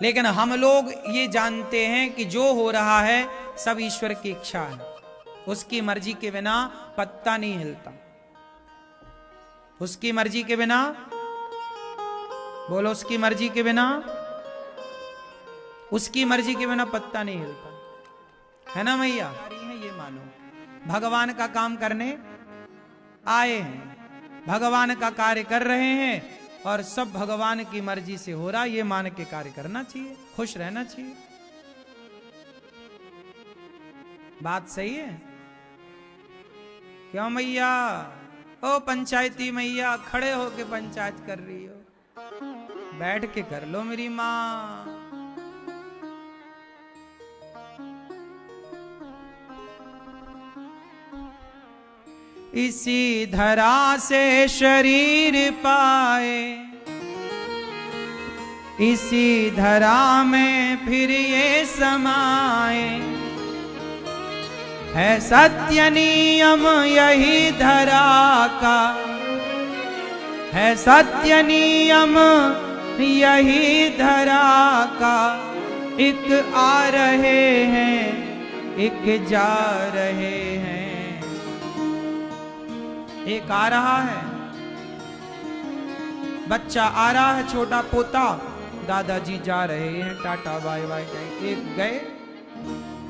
लेकिन हम लोग ये जानते हैं कि जो हो रहा है सब ईश्वर की इच्छा है। उसकी मर्जी के बिना पत्ता नहीं हिलता। उसकी मर्जी के बिना, बोलो, उसकी मर्जी के बिना, उसकी मर्जी के बिना पत्ता नहीं हिलता, है ना मैया? ये मानो भगवान का काम करने आए हैं, भगवान का कार्य कर रहे हैं और सब भगवान की मर्जी से हो रहा है। ये मान के कार्य करना चाहिए, खुश रहना चाहिए। बात सही है क्यों मैया? ओ पंचायती मैया, खड़े होके पंचायत कर रही हो, बैठ के कर लो मेरी माँ। इसी धरा से शरीर पाए, इसी धरा में फिर ये समाए। है सत्य नियम यही धरा का, है सत्य नियम यही धरा का। एक आ रहे हैं एक जा रहे हैं। एक आ रहा है, बच्चा आ रहा है, छोटा पोता, दादाजी जा रहे हैं, टाटा बाय बाय गए। एक गए,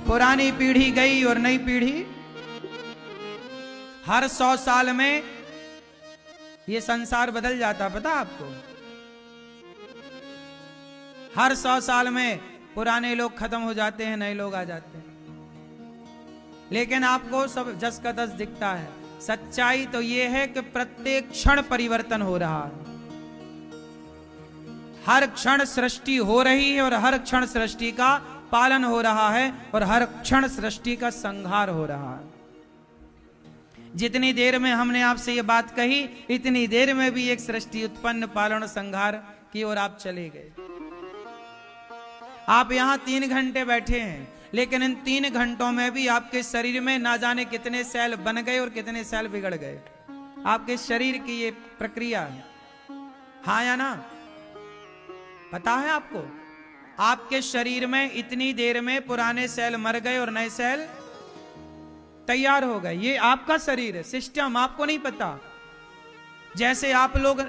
पुरानी पीढ़ी गई और नई पीढ़ी। हर 100 साल में ये संसार बदल जाता, पता आपको? हर 100 साल में पुराने लोग खत्म हो जाते हैं, नए लोग आ जाते हैं। लेकिन आपको सब जस का तस दिखता है। सच्चाई तो ये है कि प्रत्येक क्षण परिवर्तन हो रहा है। हर क्षण सृष्टि हो रही है और हर क्षण सृष्टि का पालन हो रहा है और हर क्षण सृष्टि का संहार हो रहा है। जितनी देर में हमने आपसे ये बात कही, इतनी देर में भी एक सृष्टि उत्पन्न, पालन, संहार की ओर आप चले गए। आप यहां 3 घंटे बैठे हैं, लेकिन इन 3 घंटों में भी आपके शरीर में ना जाने कितने सेल बन गए और कितने सेल बिगड़ गए। आपके शरीर की ये प्रक्रिया है, हाँ या ना? पता है आपको? आपके शरीर में इतनी देर में पुराने सेल मर गए और नए सेल तैयार हो गए। ये आपका शरीर है, सिस्टम, आपको नहीं पता। जैसे आप लोग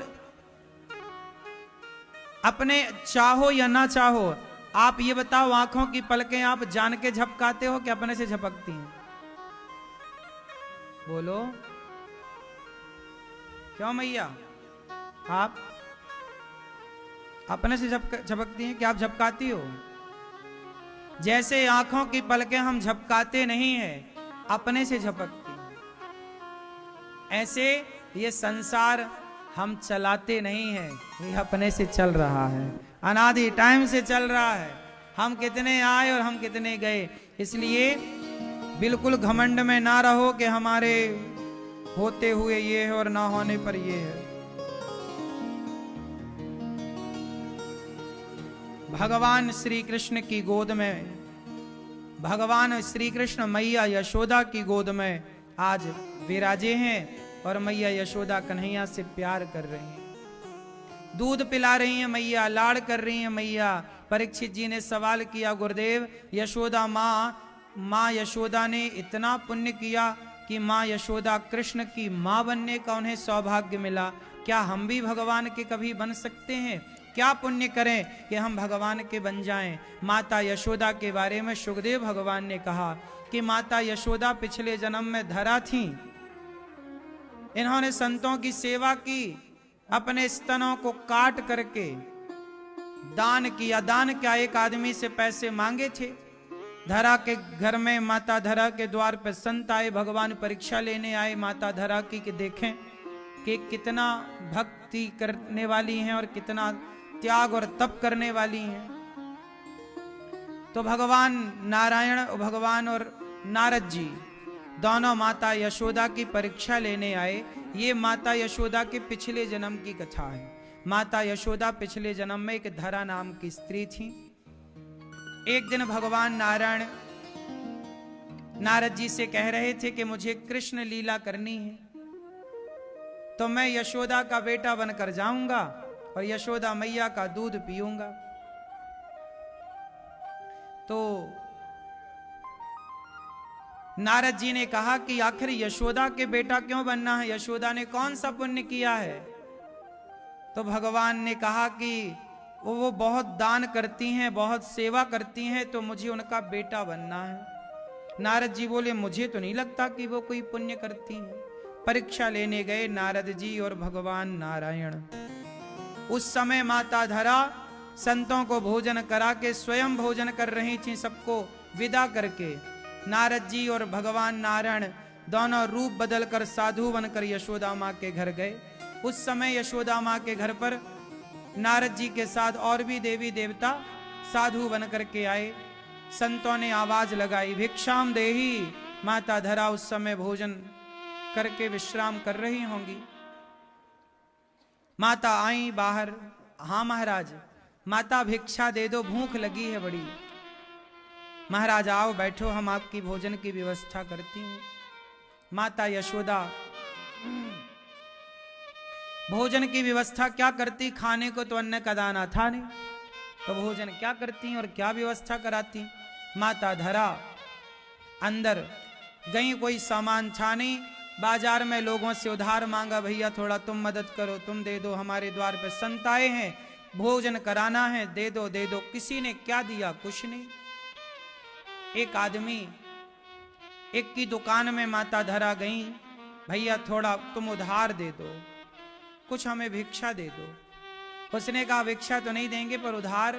अपने चाहो या ना चाहो, आप ये बताओ, आंखों की पलकें आप जान के झपकाते हो कि अपने से झपकती हैं? बोलो क्यों मैया? आप अपने से झपकती हैं कि आप झपकाती हो? जैसे आंखों की पलकें हम झपकाते नहीं हैं, अपने से झपकती हैं, ऐसे ये संसार हम चलाते नहीं हैं, ये अपने से चल रहा है, अनादि टाइम से चल रहा है। हम कितने आए और हम कितने गए। इसलिए बिल्कुल घमंड में ना रहो कि हमारे होते हुए ये है और ना होने पर ये है। भगवान श्री कृष्ण की गोद में, भगवान श्री कृष्ण मैया यशोदा की गोद में आज विराजे हैं और मैया यशोदा कन्हैया से प्यार कर रही हैं, दूध पिला रही हैं मैया, लाड़ कर रही हैं मैया। परीक्षित जी ने सवाल किया, गुरुदेव यशोदा माँ यशोदा ने इतना पुण्य किया कि माँ यशोदा कृष्ण की माँ बनने का उन्हें सौभाग्य मिला, क्या हम भी भगवान के कभी बन सकते हैं? क्या पुण्य करें कि हम भगवान के बन जाएं? माता यशोदा के बारे में सुखदेव भगवान ने कहा कि माता यशोदा पिछले जन्म में धरा थीं, इन्होंने संतों की सेवा की, अपने स्तनों को काट करके दान किया। दान क्या, एक आदमी से पैसे मांगे थे। धरा के घर में, माता धरा के द्वार पर संत आए, भगवान परीक्षा लेने आए माता धरा की कि देखें कि कितना भक्ति करने वाली हैं और कितना त्याग और तप करने वाली हैं। तो भगवान नारायण, भगवान और नारद जी दोनों माता यशोदा की परीक्षा लेने आए। ये माता यशोदा के पिछले जन्म की कथा है। माता यशोदा पिछले जन्म में एक धरा नाम की स्त्री थी। एक दिन भगवान नारायण नारद जी से कह रहे थे कि मुझे कृष्ण लीला करनी है, तो मैं यशोदा का बेटा बनकर जाऊंगा और यशोदा मैया का दूध पीऊंगा। तो नारद जी ने कहा कि आखिर यशोदा के बेटा क्यों बनना है? यशोदा ने कौन सा पुण्य किया है? तो भगवान ने कहा कि वो बहुत दान करती हैं, बहुत सेवा करती हैं, तो मुझे उनका बेटा बनना है। नारद जी बोले, मुझे तो नहीं लगता कि वो कोई पुण्य करती हैं। परीक्षा लेने गए नारद जी और भगवान नारायण। उस समय माता धरा संतों को भोजन करा के स्वयं भोजन कर रही थी, सबको विदा करके। नारद जी और भगवान नारायण दोनों रूप बदलकर साधु बनकर यशोदा माँ के घर गए। उस समय यशोदा माँ के घर पर नारद जी के साथ और भी देवी देवता साधु बनकर के आए। संतों ने आवाज लगाई, भिक्षाम देही। माता धरा उस समय भोजन करके विश्राम कर रही होंगी। माता आई बाहर, हाँ महाराज, माता भिक्षा दे दो, भूख लगी है बड़ी। महाराज आओ बैठो, हम आपकी भोजन की व्यवस्था करती हैं। माता यशोदा भोजन की व्यवस्था क्या करती, खाने को तो अन्न का दाना था नहीं, तो भोजन क्या करती और क्या व्यवस्था कराती। माता धरा अंदर गई, कोई सामान था नहीं, बाजार में लोगों से उधार मांगा, भैया थोड़ा तुम मदद करो, तुम दे दो, हमारे द्वार पे संत आए हैं, भोजन कराना है, दे दो दे दो। किसी ने क्या दिया, कुछ नहीं। एक आदमी एक की दुकान में माता धरा गई, भैया थोड़ा तुम उधार दे दो, कुछ हमें भिक्षा दे दो। उसने कहा भिक्षा तो नहीं देंगे, पर उधार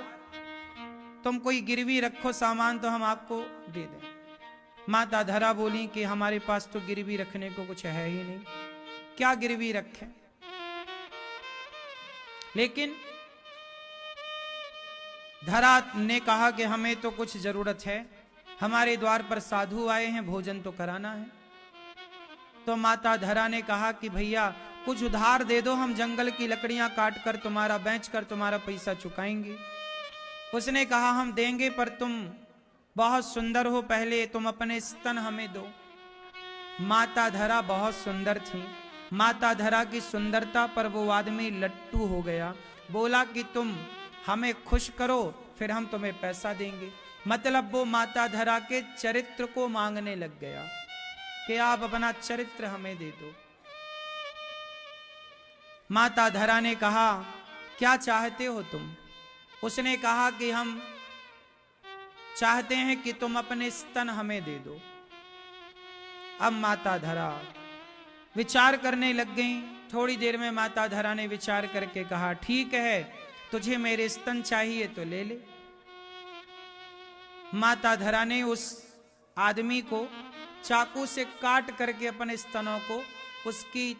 तुम कोई गिरवी रखो सामान तो हम आपको दे दें। माता धरा बोली कि हमारे पास तो गिरवी रखने को कुछ है ही नहीं, क्या गिरवी रखें। लेकिन धरा ने कहा कि हमें तो कुछ जरूरत है, हमारे द्वार पर साधु आए हैं, भोजन तो कराना है। तो माता धरा ने कहा कि भैया कुछ उधार दे दो, हम जंगल की लकड़ियां काट कर तुम्हारा बेच कर तुम्हारा पैसा चुकाएंगे। उसने कहा हम देंगे, पर तुम बहुत सुंदर हो, पहले तुम अपने स्तन हमें दो। माता धरा बहुत सुंदर थी, माता धरा की सुंदरता पर वो आदमी लट्टू हो गया, बोला कि तुम हमें खुश करो फिर हम तुम्हें पैसा देंगे। मतलब वो माता धरा के चरित्र को मांगने लग गया कि आप अपना चरित्र हमें दे दो। माता धरा ने कहा क्या चाहते हो तुम। उसने कहा कि हम चाहते हैं कि तुम अपने स्तन हमें दे दो। अब माता धरा विचार करने लग गई। थोड़ी देर में माता धरा ने विचार करके कहा ठीक है, तुझे मेरे स्तन चाहिए तो ले ले। माता धरा ने उस आदमी को चाकू से काट करके अपने स्तनों को उसकी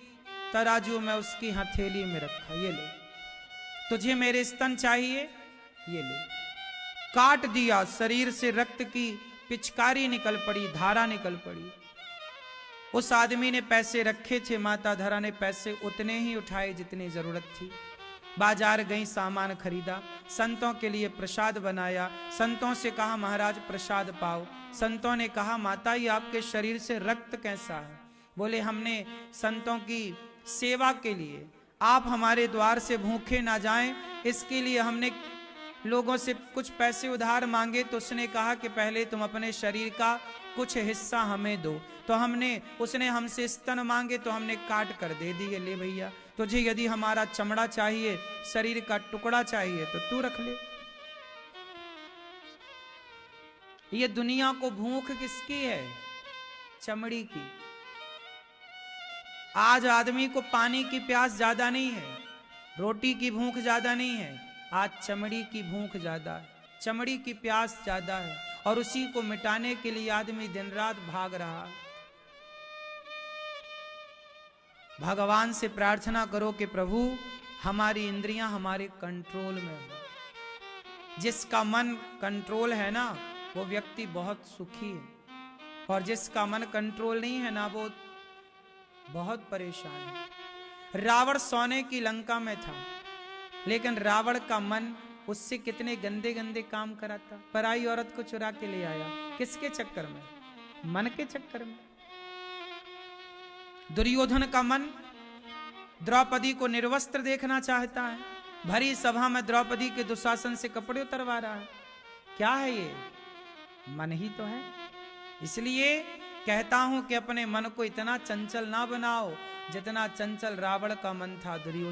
तराजू में, उसकी हथेली में रखा, ये ले, तुझे मेरे स्तन चाहिए, ये ले। काट दिया, शरीर से रक्त की पिचकारी निकल पड़ी, धारा निकल पड़ी। उस आदमी ने पैसे रखे थे, माता धरा ने पैसे उतने ही उठाए जितनी जरूरत थी। बाजार गई, सामान खरीदा, संतों के लिए प्रसाद बनाया, संतों से कहा महाराज प्रसाद पाओ। संतों ने कहा माता ये आपके शरीर से रक्त कैसा है। बोले हमने संतों की सेवा के लिए, आप हमारे द्वार से भूखे ना जाएं, इसके लिए हमने लोगों से कुछ पैसे उधार मांगे। तो उसने कहा कि पहले तुम अपने शरीर का कुछ हिस्सा हमें दो। तो उसने हमसे स्तन मांगे तो हमने काट कर दे दिए, ले भैया तुझे यदि हमारा चमड़ा चाहिए, शरीर का टुकड़ा चाहिए तो तू रख ले। ये दुनिया को भूख किसकी है? चमड़ी की। आज आदमी को पानी की प्यास ज्यादा नहीं है, रोटी की भूख ज्यादा नहीं है, आज चमड़ी की भूख ज्यादा है, चमड़ी की प्यास ज्यादा है, और उसी को मिटाने के लिए आदमी दिन रात भाग रहा है। भगवान से प्रार्थना करो कि प्रभु हमारी इंद्रियां हमारे कंट्रोल में हो। जिसका मन कंट्रोल है ना वो व्यक्ति बहुत सुखी है, और जिसका मन कंट्रोल नहीं है ना वो बहुत परेशान है। रावण सोने की लंका में था, लेकिन रावण का मन उससे कितने गंदे गंदे काम कराता। पराई औरत को चुरा के ले आया, किसके चक्कर में? मन के चक्कर में। दुर्योधन का मन द्रौपदी को निर्वस्त्र देखना चाहता है, भरी सभा में द्रौपदी के दुशासन से कपड़े उतरवा रहा है। क्या है ये? मन ही तो है। इसलिए कहता हूं कि अपने मन को इतना चंचल ना बनाओ जितना चंचल रावण का मन था, दुर्योधन